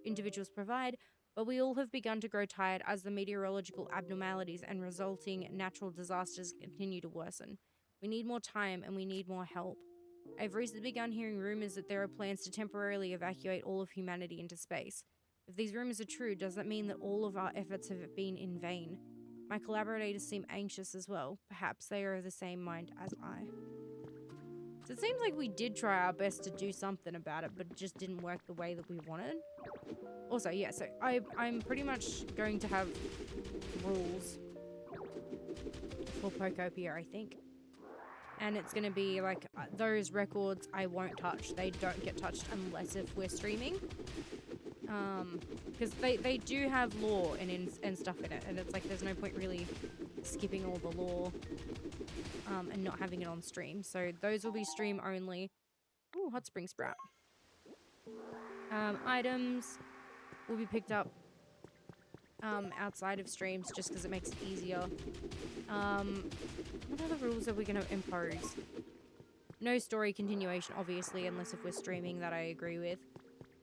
Speaker 1: individuals provide, but we all have begun to grow tired as the meteorological abnormalities and resulting natural disasters continue to worsen. We need more time and we need more help. I've recently begun hearing rumors that there are plans to temporarily evacuate all of humanity into space. If these rumors are true, does that mean that all of our efforts have been in vain? My collaborators seem anxious as well. Perhaps they are of the same mind as I. So it seems like we did try our best to do something about it, but it just didn't work the way that we wanted. Also, yeah, so I'm pretty much going to have rules for Pokopia, I think. And it's going to be like those records I won't touch. They don't get touched unless if we're streaming. Because they do have lore and stuff in it, and it's like there's no point really skipping all the lore and not having it on stream. So those will be stream only. Ooh, hot spring sprout. Items will be picked up outside of streams just because it makes it easier. What other rules are we going to impose? No story continuation, obviously, unless if we're streaming, that I agree with.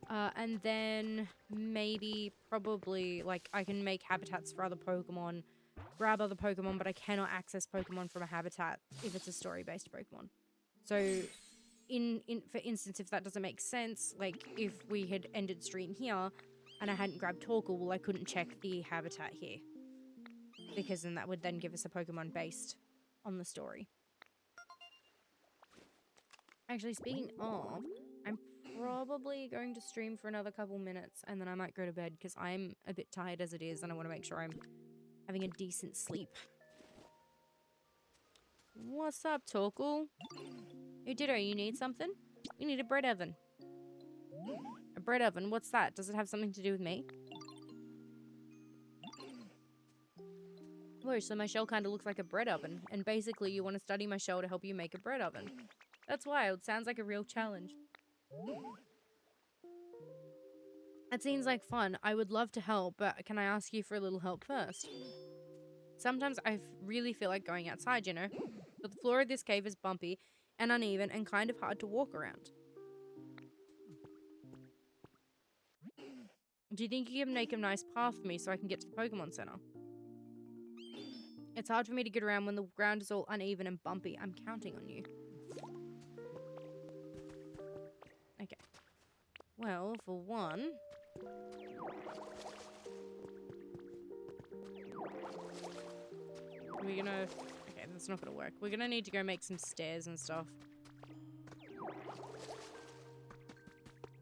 Speaker 1: And then maybe probably like I can make habitats for other Pokemon, grab other Pokemon, but I cannot access Pokemon from a habitat if it's a story-based Pokemon. So for instance, if that doesn't make sense, like if we had ended stream here and I hadn't grabbed Torkoal, well, I couldn't check the habitat here. Because then that would then give us a Pokemon based on the story. Actually, speaking of, I'm probably going to stream for another couple minutes and then I might go to bed because I'm a bit tired as it is and I want to make sure I'm having a decent sleep. What's up, Torkoal? Hey, Ditto, you need something? We need a bread oven. A bread oven? What's that? Does it have something to do with me? Whoa, so my shell kind of looks like a bread oven. And basically, you want to study my shell to help you make a bread oven. That's wild. Sounds like a real challenge. That seems like fun. I would love to help, but can I ask you for a little help first? Sometimes I really feel like going outside, you know? But the floor of this cave is bumpy and uneven and kind of hard to walk around. Do you think you can make a nice path for me so I can get to the Pokemon Center? It's hard for me to get around when the ground is all uneven and bumpy. I'm counting on you. Okay. Well, for one... we're gonna... okay, that's not gonna work. We're gonna need to go make some stairs and stuff.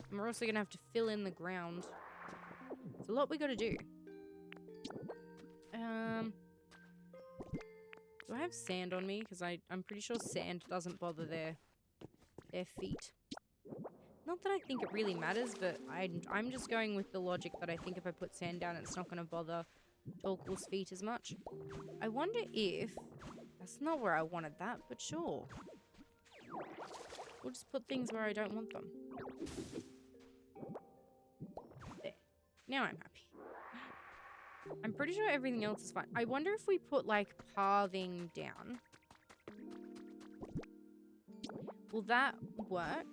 Speaker 1: And we're also gonna have to fill in the ground. There's a lot we gotta do. Do I have sand on me? Because I'm pretty sure sand doesn't bother their feet. Not that I think it really matters, but I'm just going with the logic that I think if I put sand down, it's not going to bother Torkoal's feet as much. I wonder if... that's not where I wanted that, but sure. We'll just put things where I don't want them. There. Now I'm happy. I'm pretty sure everything else is fine. I wonder if we put, like, pathing down. Will that work?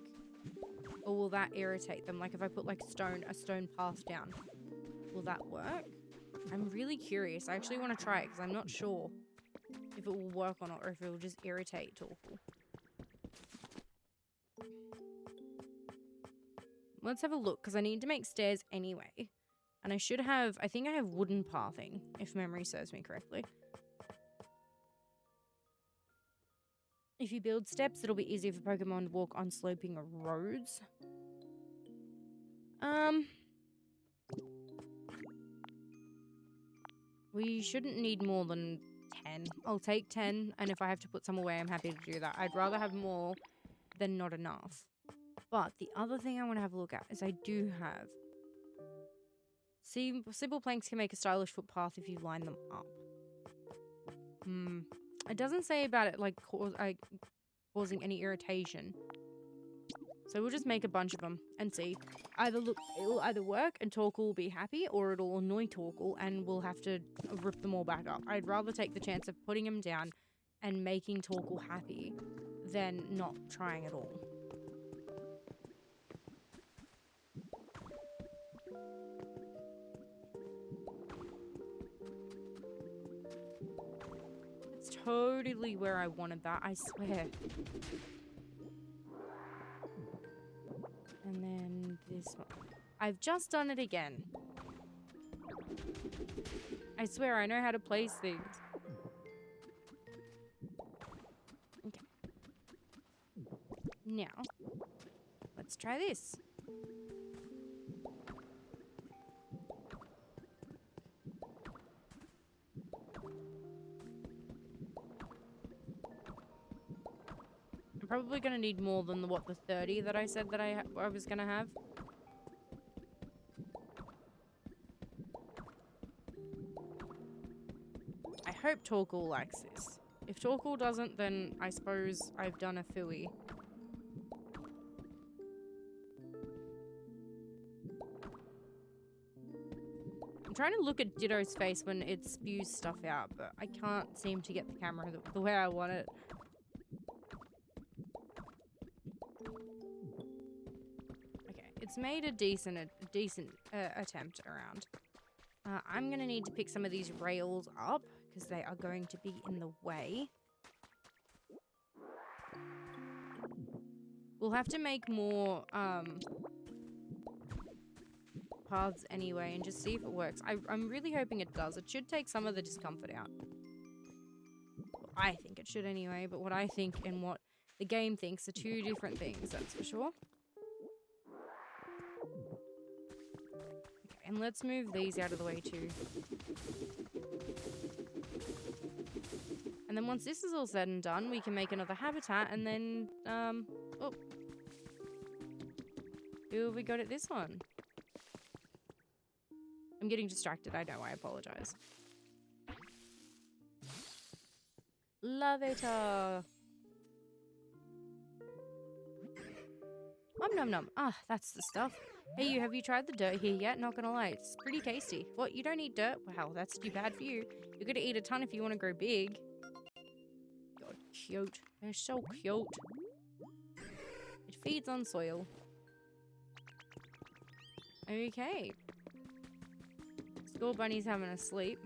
Speaker 1: Or will that irritate them? Like, if I put, like, a stone path down. Will that work? I'm really curious. I actually want to try it because I'm not sure if it will work or not, or if it will just irritate Torkoal. Let's have a look, because I need to make stairs anyway. And I should have... I think I have wooden pathing, if memory serves me correctly. If you build steps, it'll be easier for Pokemon to walk on sloping roads. We shouldn't need more than 10. I'll take 10, and if I have to put some away, I'm happy to do that. I'd rather have more than not enough. But the other thing I want to have a look at is I do have... see, simple planks can make a stylish footpath if you line them up. It doesn't say about it, like, causing any irritation. So we'll just make a bunch of them and see. It'll either work and Torkoal will be happy, or it'll annoy Torkoal and we'll have to rip them all back up. I'd rather take the chance of putting them down and making Torkoal happy than not trying at all. It's totally where I wanted that, I swear. And then this one. I've just done it again. I swear I know how to place things. Okay. Now, let's try this. I'm probably going to need more than the 30 that I said that I was going to have. I hope Torkoal likes this. If Torkoal doesn't, then I suppose I've done a phooey. I'm trying to look at Ditto's face when it spews stuff out, but I can't seem to get the camera the way I want it. It's made a decent attempt around. I'm going to need to pick some of these rails up because they are going to be in the way. We'll have to make more paths anyway and just see if it works. I'm really hoping it does. It should take some of the discomfort out. Well, I think it should anyway, but what I think and what the game thinks are two different things, that's for sure. Okay, and let's move these out of the way too. And then once this is all said and done, we can make another habitat and then, oh. Who have we got at this one? I'm getting distracted, I know, I apologize. Love it. Nom nom. Ah, that's the stuff. Hey, have you tried the dirt here yet? Not gonna lie, it's pretty tasty. What, you don't eat dirt? Wow, that's too bad for you. You're gonna eat a ton if you want to grow big. God, cute. They're so cute. It feeds on soil. Okay. School bunny's having a sleep.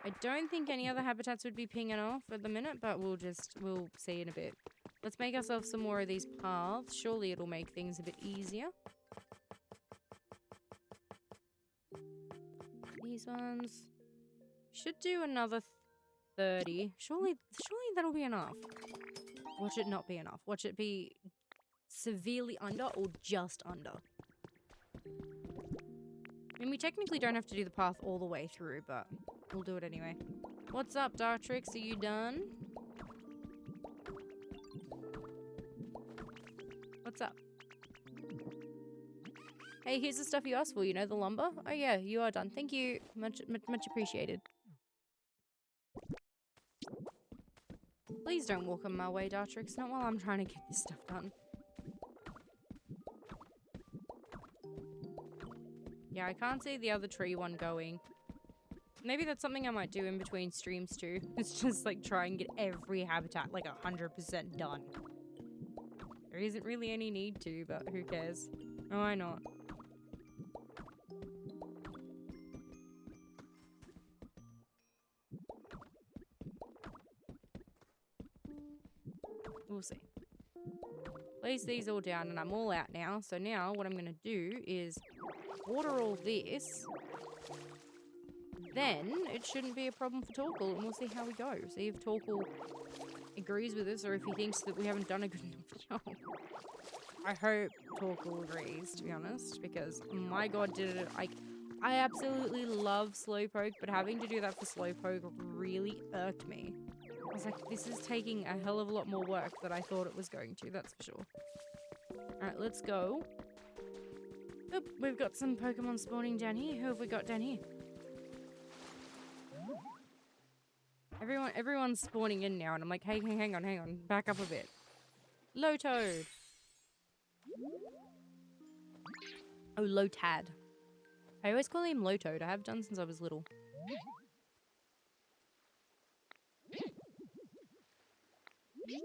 Speaker 1: I don't think any other habitats would be pinging off at the minute, but we'll see in a bit. Let's make ourselves some more of these paths. Surely it'll make things a bit easier. These ones should do another 30. Surely that'll be enough. Watch it not be enough. Watch it be severely under or just under. I mean, we technically don't have to do the path all the way through, but we'll do it anyway. What's up, Dartrix? Are you done? What's up? Hey, here's the stuff you asked for, you know, the lumber? Oh yeah, you are done. Thank you. Much appreciated. Please don't walk on my way, Dartrix. Not while I'm trying to get this stuff done. Yeah, I can't see the other tree one going. Maybe that's something I might do in between streams too. It's just like try and get every habitat like 100% done. There isn't really any need to, but who cares? Oh, why not? We'll see. Place these all down and I'm all out now. So now what I'm going to do is water all this. Then it shouldn't be a problem for Torkoal and we'll see how we go. See if Torkoal agrees with us or if he thinks that we haven't done a good enough job. I hope Torkoal agrees, to be honest, because my god did it. I absolutely love Slowpoke, but having to do that for Slowpoke really irked me. I was like, this is taking a hell of a lot more work than I thought it was going to, that's for sure. Alright, let's go. Oop, we've got some Pokemon spawning down here. Who have we got down here? Everyone's spawning in now, and I'm like, hey, hang on. Back up a bit. Lotad. Oh, Lotad. I always call him Lotoad. I have done since I was little.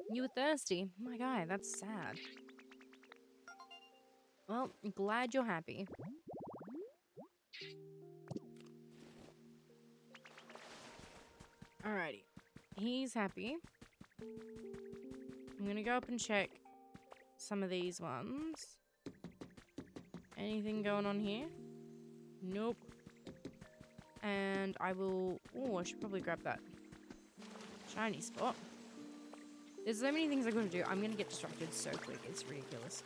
Speaker 1: You were thirsty. My guy, that's sad. Well, I'm glad you're happy. Alrighty. He's happy. I'm gonna go up and check some of these ones. Anything going on here? Nope. And I will... Oh, I should probably grab that shiny spot. There's so many things I gotta do. I'm gonna get distracted so quick. It's ridiculous.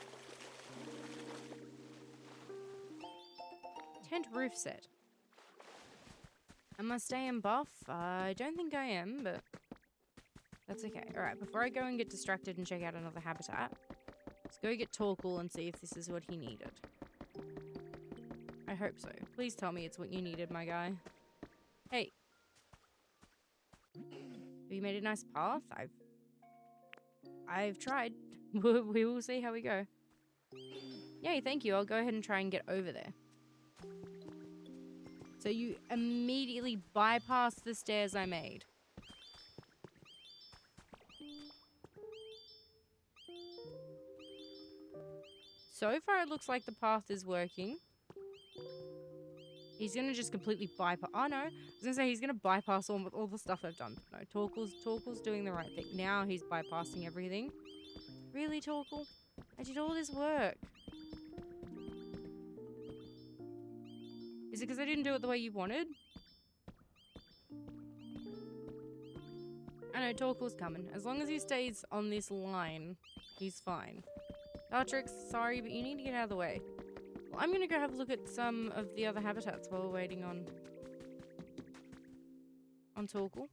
Speaker 1: Tent roof set. Am I staying buff? I don't think I am, but that's okay. Alright, before I go and get distracted and check out another habitat, let's go get Torkoal and see if this is what he needed. I hope so. Please tell me it's what you needed, my guy. Hey. Have you made a nice path? I've tried. We will see how we go. Yay, thank you. I'll go ahead and try and get over there. So you immediately bypass the stairs I made. So far it looks like the path is working. He's gonna just completely bypass. Oh no, I was gonna say he's gonna bypass all the stuff I've done. No, Torkoal's doing the right thing. Now he's bypassing everything. Really, Torkoal? I did all this work. Is it because I didn't do it the way you wanted? I know Torkoal's coming. As long as he stays on this line, he's fine. Dartrix, sorry, but you need to get out of the way. Well, I'm gonna go have a look at some of the other habitats while we're waiting on Torkoal.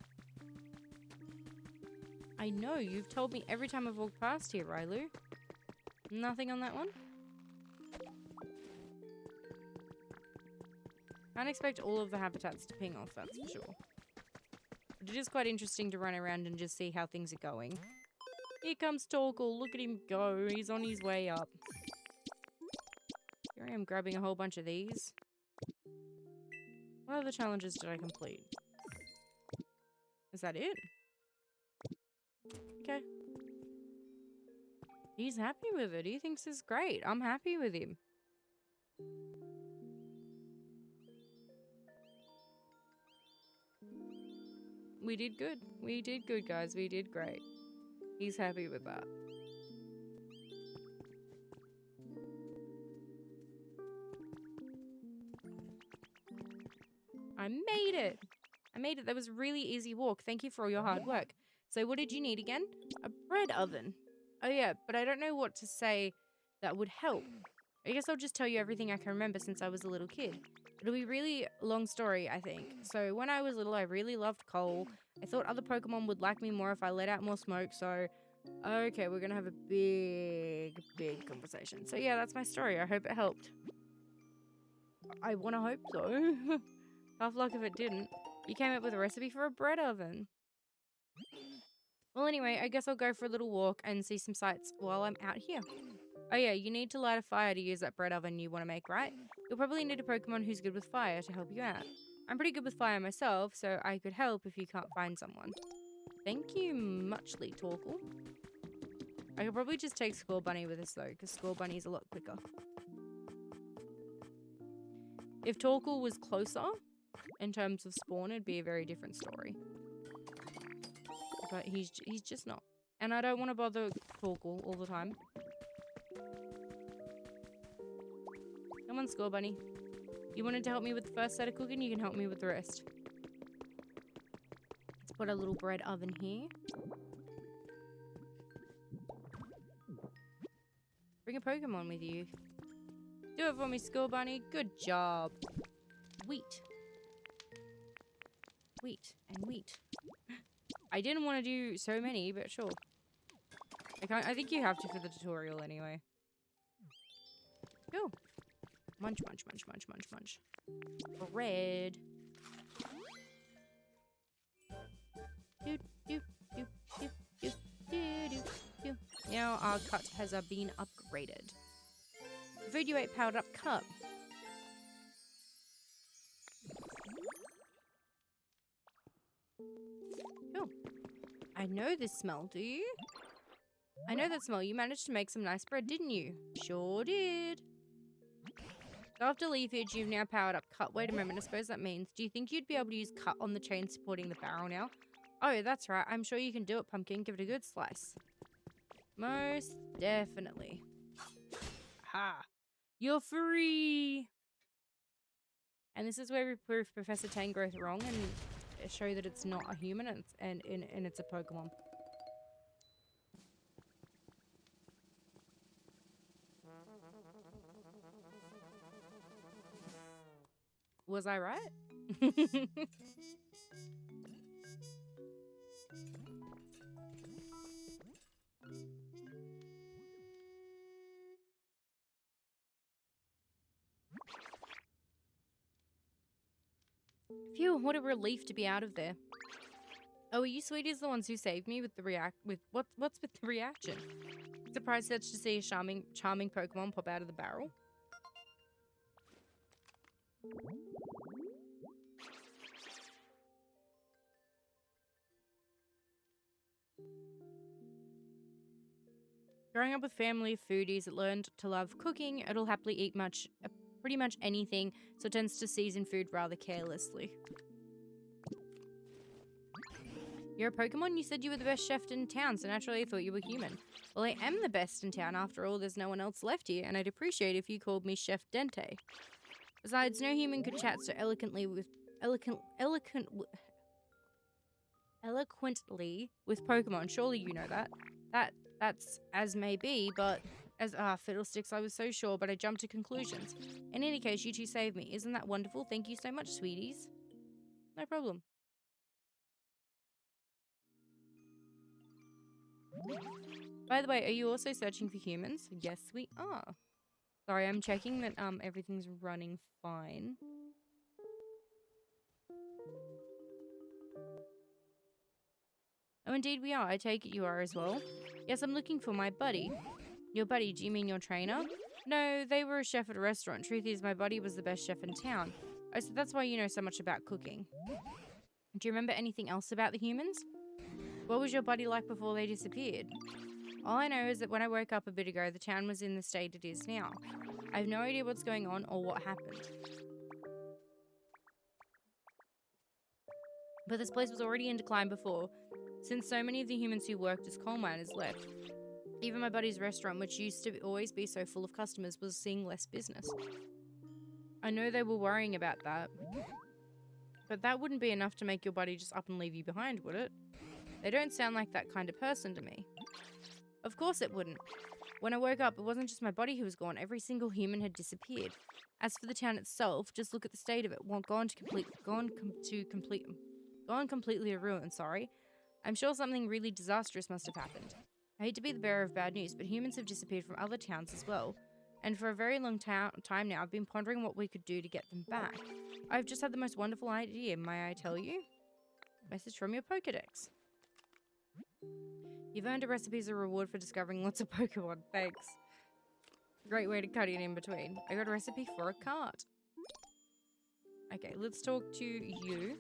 Speaker 1: I know, you've told me every time I've walked past here, Rylu. Nothing on that one? Can't expect all of the habitats to ping off, that's for sure. But it is quite interesting to run around and just see how things are going. Here comes Torkoal, look at him go, he's on his way up. Here I am grabbing a whole bunch of these. What other challenges did I complete? Is that it? Okay. He's happy with it. He thinks it's great. I'm happy with him. We did good. We did good, guys. We did great. He's happy with that. I made it. I made it. That was a really easy walk. Thank you for all your hard work. So what did you need again? A bread oven. Oh yeah, but I don't know what to say that would help. I guess I'll just tell you everything I can remember since I was a little kid. It'll be a really long story, I think. So when I was little, I really loved coal. I thought other Pokemon would like me more if I let out more smoke. So, okay, we're going to have a big, big conversation. So yeah, that's my story. I hope it helped. I want to hope so. Tough luck if it didn't. You came up with a recipe for a bread oven. Well, anyway, I guess I'll go for a little walk and see some sights while I'm out here. Oh yeah, you need to light a fire to use that bread oven you want to make, right? You'll probably need a Pokemon who's good with fire to help you out. I'm pretty good with fire myself, so I could help if you can't find someone. Thank you muchly, Torkoal. I could probably just take Score Bunny with us though, because Score Bunny's a lot quicker. If Torkoal was closer in terms of spawn, it'd be a very different story. But he's just not. And I don't want to bother Torkoal all the time. Come on, Score Bunny. You wanted to help me with the first set of cooking, you can help me with the rest. Let's put a little bread oven here. Bring a Pokemon with you. Do it for me, Score Bunny. Good job. Wheat. Wheat and wheat. I didn't want to do so many, but sure. I think you have to for the tutorial anyway. Go. Munch, munch, munch, munch, munch, munch. Bread. Do, do, do, do, do, do, do, do. Now our cut has been upgraded. The food you ate powered up cup. Cool. I know this smell, do you? I know that smell. You managed to make some nice bread, didn't you? Sure did. So after leafage, you've now powered up cut. Wait a moment, I suppose that means, do you think you'd be able to use cut on the chain supporting the barrel now? Oh, that's right. I'm sure you can do it, Pumpkin. Give it a good slice. Most definitely. Ha! You're free! And this is where we prove Professor Tangrowth wrong and show that it's not a human and it's a Pokemon. Was I right? Phew, what a relief to be out of there. Oh, are you sweeties the ones who saved me with the what's with the reaction? Surprised such to see a charming Pokemon pop out of the barrel. Growing up with family of foodies that learned to love cooking, it'll happily eat pretty much anything, so it tends to season food rather carelessly. You're a Pokemon? You said you were the best chef in town, so naturally I thought you were human. Well, I am the best in town. After all, there's no one else left here, and I'd appreciate if you called me Chef Dente. Besides, no human could chat so eloquently with Pokemon. Surely you know that. That's as may be, but as fiddlesticks, I was so sure, but I jumped to conclusions. In any case, you two saved me. Isn't that wonderful? Thank you so much, sweeties. No problem. By the way, are you also searching for humans? Yes, we are. Sorry, I'm checking that everything's running fine. Oh, indeed we are. I take it you are as well. Yes, I'm looking for my buddy. Your buddy, do you mean your trainer? No, they were a chef at a restaurant. Truth is, my buddy was the best chef in town. Oh, so that's why you know so much about cooking. Do you remember anything else about the humans? What was your buddy like before they disappeared? All I know is that when I woke up a bit ago, the town was in the state it is now. I have no idea what's going on or what happened. But this place was already in decline before, since so many of the humans who worked as coal miners left. Even my buddy's restaurant, which used to always be so full of customers, was seeing less business. I know they were worrying about that, but that wouldn't be enough to make your buddy just up and leave you behind, would it? They don't sound like that kind of person to me. Of course it wouldn't. When I woke up, it wasn't just my body who was gone. Every single human had disappeared. As for the town itself, just look at the state of it. Gone completely to ruin, sorry. I'm sure something really disastrous must have happened. I hate to be the bearer of bad news, but humans have disappeared from other towns as well. And for a very long time now, I've been pondering what we could do to get them back. I've just had the most wonderful idea, may I tell you? Message from your Pokedex. You've earned a recipe as a reward for discovering lots of Pokemon. Thanks. Great way to cut it in between. I got a recipe for a cart. Okay, let's talk to you.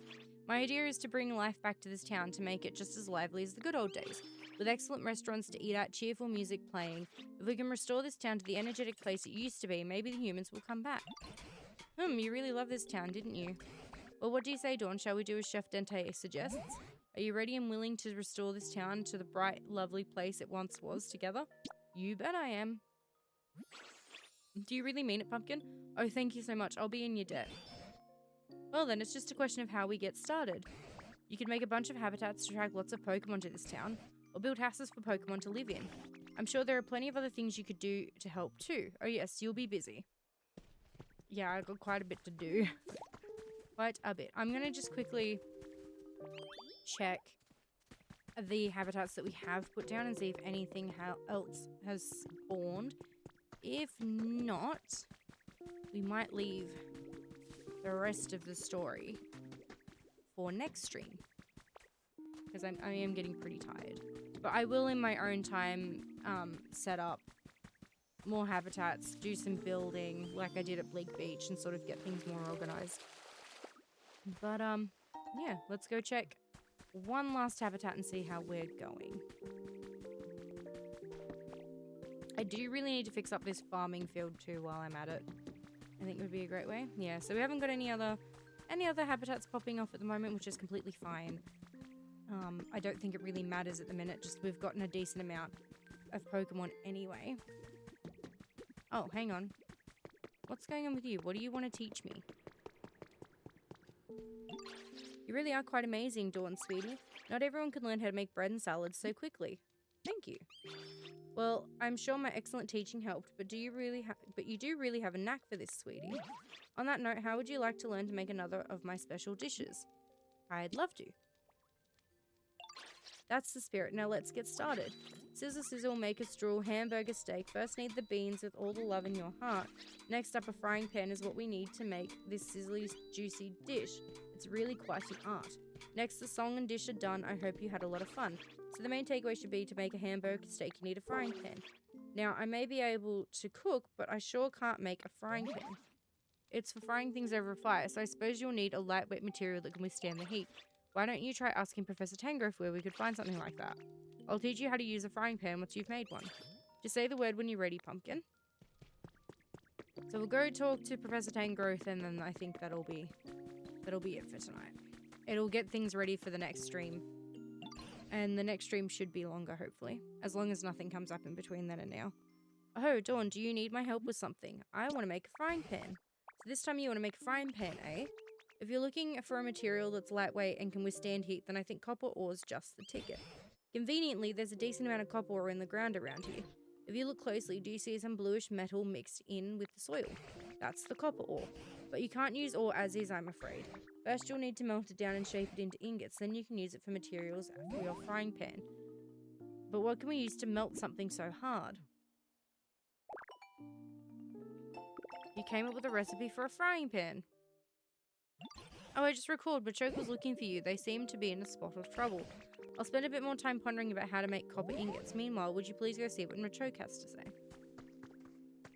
Speaker 1: My idea is to bring life back to this town to make it just as lively as the good old days. With excellent restaurants to eat at, cheerful music playing. If we can restore this town to the energetic place it used to be, maybe the humans will come back. You really love this town, didn't you? Well, what do you say, Dawn? Shall we do as Chef Dente suggests? Are you ready and willing to restore this town to the bright, lovely place it once was together? You bet I am. Do you really mean it, Pumpkin? Oh, thank you so much. I'll be in your debt. Well then, it's just a question of how we get started. You could make a bunch of habitats to attract lots of Pokemon to this town, or build houses for Pokemon to live in. I'm sure there are plenty of other things you could do to help too. Oh yes, you'll be busy. Yeah, I've got quite a bit to do. Quite a bit. I'm gonna just quickly check the habitats that we have put down and see if anything else has spawned. If not, we might leave the rest of the story for next stream, because I am getting pretty tired. But I will in my own time set up more habitats, do some building like I did at Bleak Beach, and sort of get things more organized. But yeah, let's go check one last habitat and see how we're going. I do really need to fix up this farming field too while I'm at it. I think it would be a great way. Yeah, so we haven't got any other habitats popping off at the moment, which is completely fine. I don't think it really matters at the minute, just we've gotten a decent amount of Pokemon anyway. Oh, hang on. What's going on with you? What do you want to teach me? You really are quite amazing, Dawn, sweetie. Not everyone can learn how to make bread and salads so quickly. Thank you. Well, I'm sure my excellent teaching helped, but you do really have a knack for this, sweetie. On that note, how would you like to learn to make another of my special dishes? I'd love to. That's the spirit. Now let's get started. Sizzle, sizzle, make a straw, hamburger steak. First need the beans with all the love in your heart. Next up, a frying pan is what we need to make this sizzly, juicy dish. It's really quite an art. Next, the song and dish are done. I hope you had a lot of fun. So the main takeaway should be to make a hamburger steak, you need a frying pan. Now, I may be able to cook, but I sure can't make a frying pan. It's for frying things over a fire, so I suppose you'll need a lightweight material that can withstand the heat. Why don't you try asking Professor Tangrowth where we could find something like that? I'll teach you how to use a frying pan once you've made one. Just say the word when you're ready, Pumpkin. So we'll go talk to Professor Tangrowth, and then I think that'll be it for tonight. It'll get things ready for the next stream. And the next stream should be longer, hopefully. As long as nothing comes up in between then and now. Oh, Dawn, do you need my help with something? I want to make a frying pan. So this time you want to make a frying pan, eh? If you're looking for a material that's lightweight and can withstand heat, then I think copper ore's just the ticket. Conveniently, there's a decent amount of copper ore in the ground around here. If you look closely, do you see some bluish metal mixed in with the soil? That's the copper ore. But you can't use ore as is, I'm afraid. First, you'll need to melt it down and shape it into ingots, then you can use it for materials for your frying pan. But what can we use to melt something so hard? You came up with a recipe for a frying pan. Oh, I just recalled, Machoke was looking for you. They seem to be in a spot of trouble. I'll spend a bit more time pondering about how to make copper ingots. Meanwhile, would you please go see what Machoke has to say?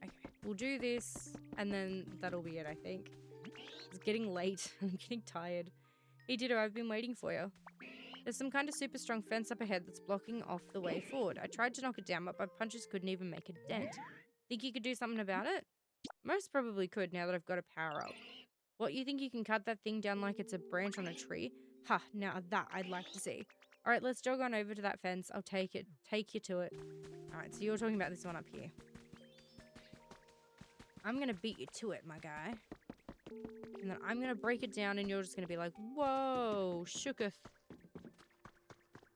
Speaker 1: Okay, we'll do this, and then that'll be it, I think. It's getting late. I'm getting tired. Hey, Ditto, I've been waiting for you. There's some kind of super strong fence up ahead that's blocking off the way forward. I tried to knock it down, but my punches couldn't even make a dent. Think you could do something about it? Most probably could now that I've got a power up. What, you think you can cut that thing down like it's a branch on a tree? Ha, now that I'd like to see. Alright, let's jog on over to that fence. I'll take you to it. Alright, so you're talking about this one up here. I'm gonna beat you to it, my guy. And then I'm gonna break it down and you're just gonna be like, whoa, shooketh.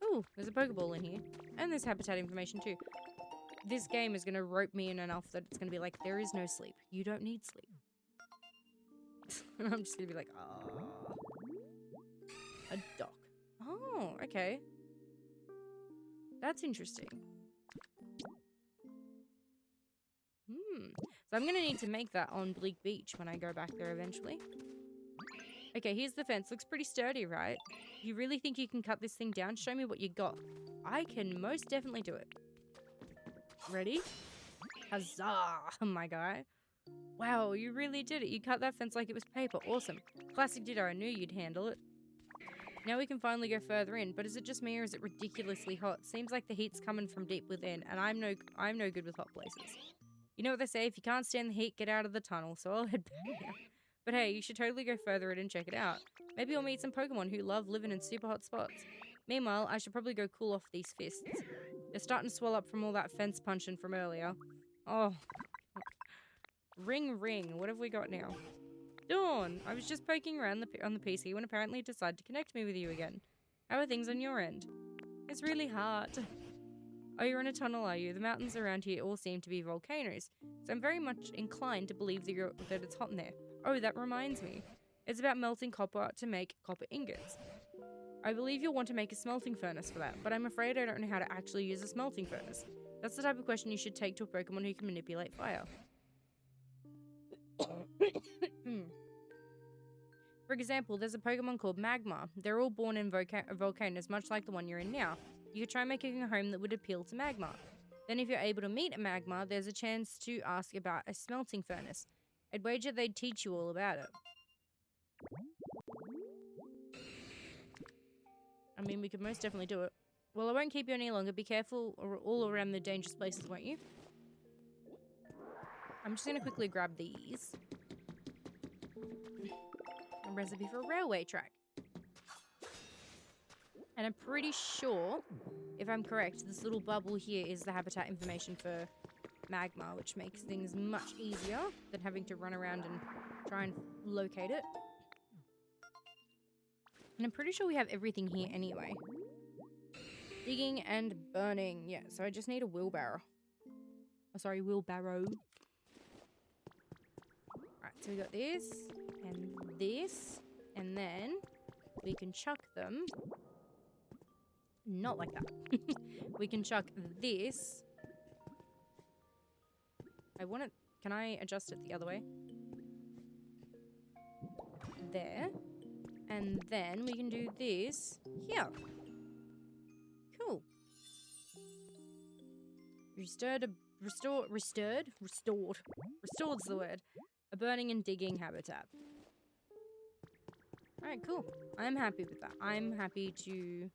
Speaker 1: Ooh, there's a Pokeball in here. And there's habitat information too. This game is gonna rope me in enough that it's gonna be like, there is no sleep. You don't need sleep. And I'm just gonna be like, ah. A dock. Oh, okay. That's interesting. So I'm gonna need to make that on Bleak Beach when I go back there eventually. Okay, here's the fence. Looks pretty sturdy, right? You really think you can cut this thing down? Show me what you got. I can most definitely do it. Ready? Huzzah, my guy. Wow, you really did it. You cut that fence like it was paper. Awesome. Classic Ditto. I knew you'd handle it. Now we can finally go further in, but is it just me or is it ridiculously hot? Seems like the heat's coming from deep within, and I'm no good with hot places. You know what they say, if you can't stand the heat, get out of the tunnel, so I'll head back now. But hey, you should totally go further in and check it out. Maybe you'll meet some Pokemon who love living in super hot spots. Meanwhile, I should probably go cool off these fists. They're starting to swell up from all that fence punching from earlier. Oh. Ring, ring. What have we got now? Dawn! I was just poking around on the PC when apparently it decided to connect me with you again. How are things on your end? It's really hard. Oh, you're in a tunnel, are you? The mountains around here all seem to be volcanoes, so I'm very much inclined to believe that it's hot in there. Oh, that reminds me. It's about melting copper to make copper ingots. I believe you'll want to make a smelting furnace for that, but I'm afraid I don't know how to actually use a smelting furnace. That's the type of question you should take to a Pokemon who can manipulate fire. For example, there's a Pokemon called Magma. They're all born in volcanoes, much like the one you're in now. You could try making a home that would appeal to Magma. Then if you're able to meet a Magma, there's a chance to ask about a smelting furnace. I'd wager they'd teach you all about it. I mean, we could most definitely do it. Well, I won't keep you any longer. Be careful all around the dangerous places, won't you? I'm just going to quickly grab these. A recipe for a railway track. And I'm pretty sure, if I'm correct, this little bubble here is the habitat information for Magma, which makes things much easier than having to run around and try and locate it. And I'm pretty sure we have everything here anyway. Digging and burning. Yeah, so I just need a wheelbarrow. Oh, sorry, wheelbarrow. Alright, so we got this, and then we can chuck them. Not like that. We can chuck this. Can I adjust it the other way? There. And then we can do this here. Cool. Restored's the word. A burning and digging habitat. Alright, cool. I'm happy with that. I'm happy to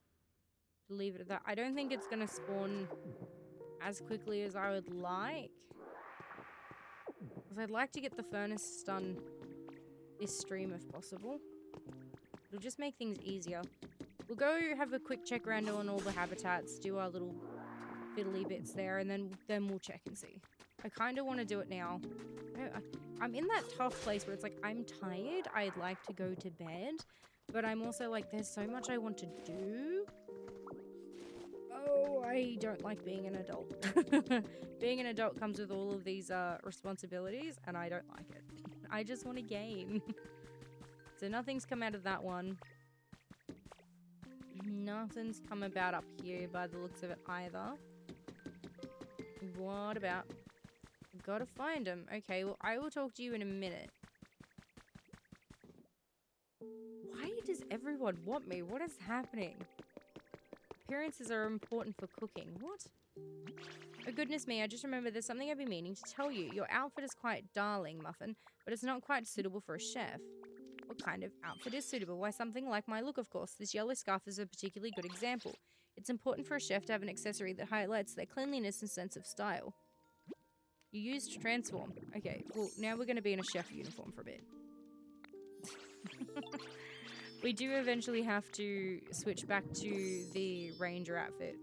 Speaker 1: leave it at that. I don't think it's going to spawn as quickly as I would like. Because I'd like to get the furnace done this stream if possible. It'll just make things easier. We'll go have a quick check around on all the habitats, do our little fiddly bits there, and then we'll check and see. I kind of want to do it now. I'm in that tough place where it's like, I'm tired, I'd like to go to bed, but I'm also like, there's so much I want to do. Oh, I don't like being an adult. Being an adult comes with all of these responsibilities, and I don't like it. I just want a game. So nothing's come out of that one. Nothing's come about up here by the looks of it either. What about... Gotta find him. Okay, well, I will talk to you in a minute. Why does everyone want me? What is happening? Appearances are important for cooking. What? Oh, goodness me, I just remembered there's something I've been meaning to tell you. Your outfit is quite darling, Muffin, but it's not quite suitable for a chef. What kind of outfit is suitable? Why, something like my look, of course. This yellow scarf is a particularly good example. It's important for a chef to have an accessory that highlights their cleanliness and sense of style. You used transform. Okay, well, now we're going to be in a chef uniform for a bit. We do eventually have to switch back to the ranger outfit.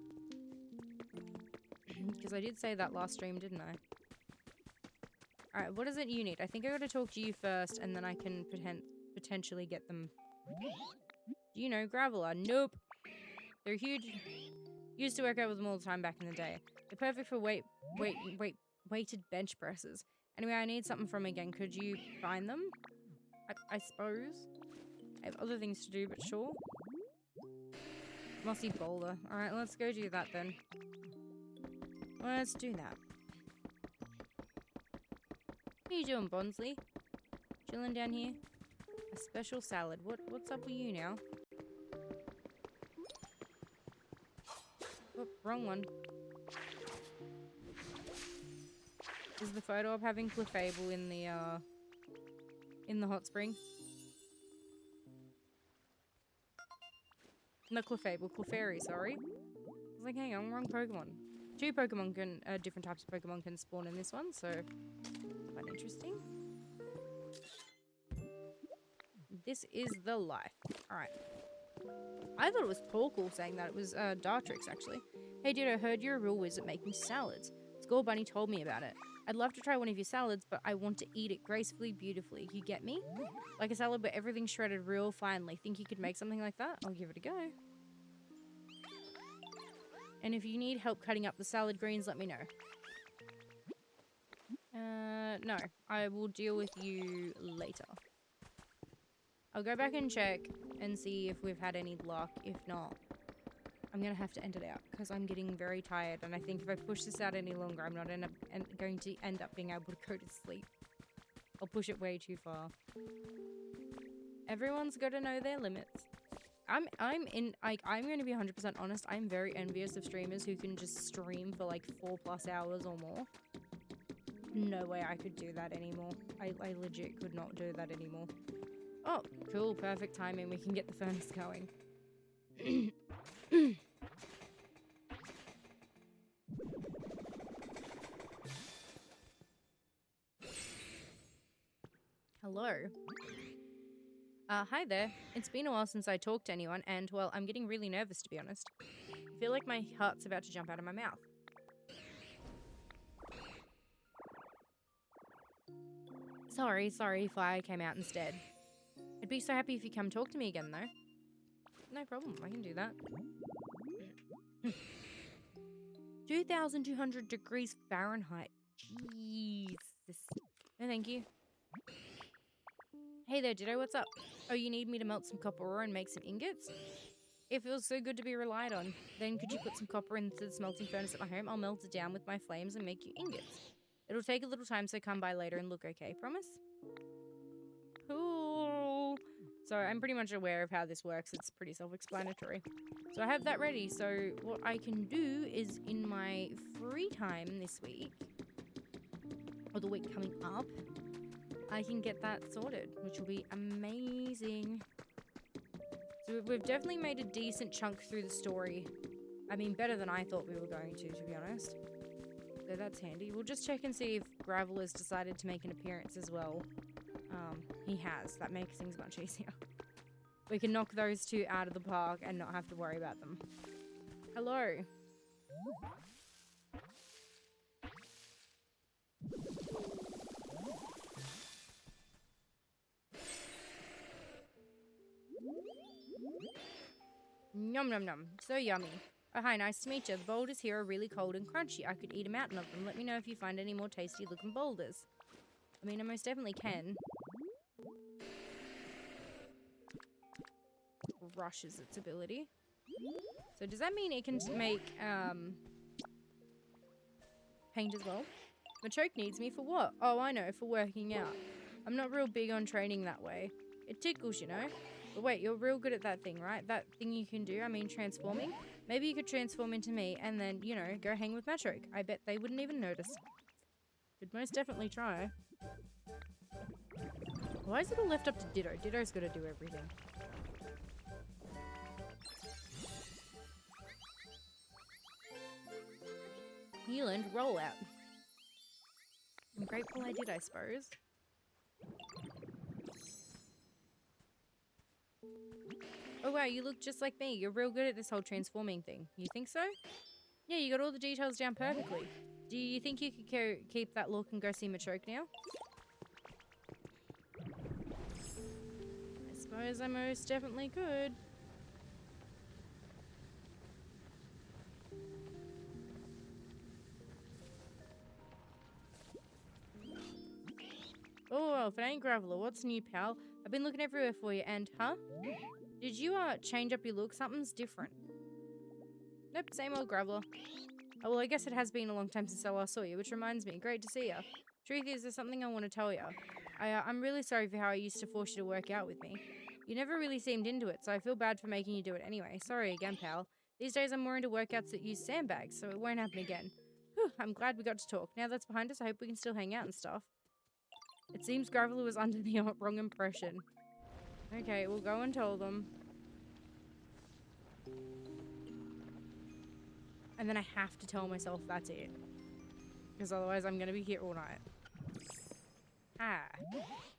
Speaker 1: Because I did say that last stream, didn't I? Alright, what is it you need? I think I got to talk to you first, and then I can potentially get them. Do you know Graveler? Nope. They're huge. Used to work out with them all the time back in the day. They're perfect for weighted bench presses. Anyway, I need something from again. Could you find them? I suppose. I have other things to do, but sure. Mossy boulder. Alright, let's go do that then. Let's do that. How you doing, Bonsley? Chilling down here? A special salad. What's up with you now? Oh, wrong one. Is the photo of having Clefable in the hot spring? Not Clefable, Clefairy, sorry. I was like, hang on, wrong Pokemon. Two Pokemon can, different types of Pokemon can spawn in this one, so quite interesting. This is the life. Alright. I thought it was Torkoal saying that. It was Dartrix, actually. Hey dude, I heard you're a real whiz at making salads. Skull Bunny told me about it. I'd love to try one of your salads, but I want to eat it gracefully, beautifully. You get me? Like a salad, but everything's shredded real finely. Think you could make something like that? I'll give it a go. And if you need help cutting up the salad greens, let me know. No. I will deal with you later. I'll go back and check and see if we've had any luck. If not, I'm going to have to end it out because I'm getting very tired. And I think if I push this out any longer, I'm not going to end up being able to go to sleep. I'll push it way too far. Everyone's got to know their limits. I'm going to be 100% honest. I'm very envious of streamers who can just stream for like 4+ hours or more. No way I could do that anymore. I legit could not do that anymore. Oh, cool. Perfect timing. We can get the furnace going. Hello. Hi there. It's been a while since I talked to anyone, and, well, I'm getting really nervous, to be honest. I feel like my heart's about to jump out of my mouth. Sorry if I came out instead. I'd be so happy if you come talk to me again, though. No problem, I can do that. 2,200 degrees Fahrenheit. Jesus. No, thank you. Hey there, Ditto, what's up? Oh, you need me to melt some copper ore and make some ingots? It feels so good to be relied on. Then could you put some copper into the smelting furnace at my home? I'll melt it down with my flames and make you ingots. It'll take a little time, so come by later and look okay, promise? Cool. So I'm pretty much aware of how this works. It's pretty self-explanatory. So I have that ready. So what I can do is in my free time this week, or the week coming up, I can get that sorted, which will be amazing. So we've definitely made a decent chunk through the story. I mean, better than I thought we were going to be honest. So that's handy. We'll just check and see if Gravel has decided to make an appearance as well. He has. That makes things much easier. we can knock those two out of the park and not have to worry about them. Hello. Nom nom nom. So yummy. Oh, hi, nice to meet you. The boulders here are really cold and crunchy. I could eat a mountain of them. Let me know if you find any more tasty looking boulders. I mean, I most definitely can. Rushes its ability. So does that mean it can make paint as well? Machoke needs me for what? Oh, I know, for working out. I'm not real big on training that way. It tickles, you know? But wait, you're real good at that thing, right? That thing you can do, I mean transforming? Maybe you could transform into me and then, you know, go hang with Machoke. I bet they wouldn't even notice. Could most definitely try. Why is it all left up to Ditto? Ditto's got to do everything. You learned rollout. I'm grateful I did, I suppose. Oh wow, you look just like me. You're real good at this whole transforming thing. You think so? Yeah, you got all the details down perfectly. Do you think you could keep that look and go see Machoke now? I suppose I most definitely could. Oh, if it ain't Graveler, what's new, pal? I've been looking everywhere for you and, huh? Did you, change up your look? Something's different. Nope, same old Graveler. Oh, well, I guess it has been a long time since I last saw you, which reminds me, great to see you. Truth is, there's something I want to tell you. I'm really sorry for how I used to force you to work out with me. You never really seemed into it, so I feel bad for making you do it anyway. Sorry again, pal. These days I'm more into workouts that use sandbags, so it won't happen again. Whew, I'm glad we got to talk. Now that's behind us, I hope we can still hang out and stuff. It seems Graveler was under the wrong impression. Okay, we'll go and tell them. And then I have to tell myself that's it. Because otherwise I'm going to be here all night. Ah.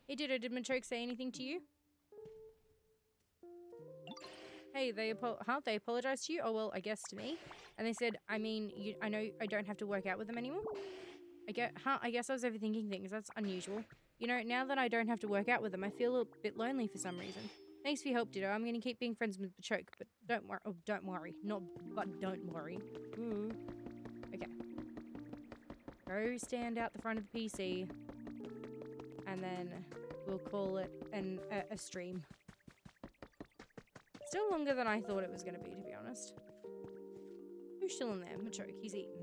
Speaker 1: Hey, Ditto, did Machoke say anything to you? Hey, they apologized to you? Oh, well, I guess to me. And they said, I mean, I know I don't have to work out with them anymore. I guess I was overthinking things. That's unusual. You know, now that I don't have to work out with them, I feel a bit lonely for some reason. Thanks for your help, Ditto. I'm going to keep being friends with Machoke, but don't worry. Oh, don't worry. Not, but don't worry. Ooh. Okay. Go stand out the front of the PC. And then we'll call it a stream. Still longer than I thought it was going to be honest. Who's still in there? Machoke. He's eating.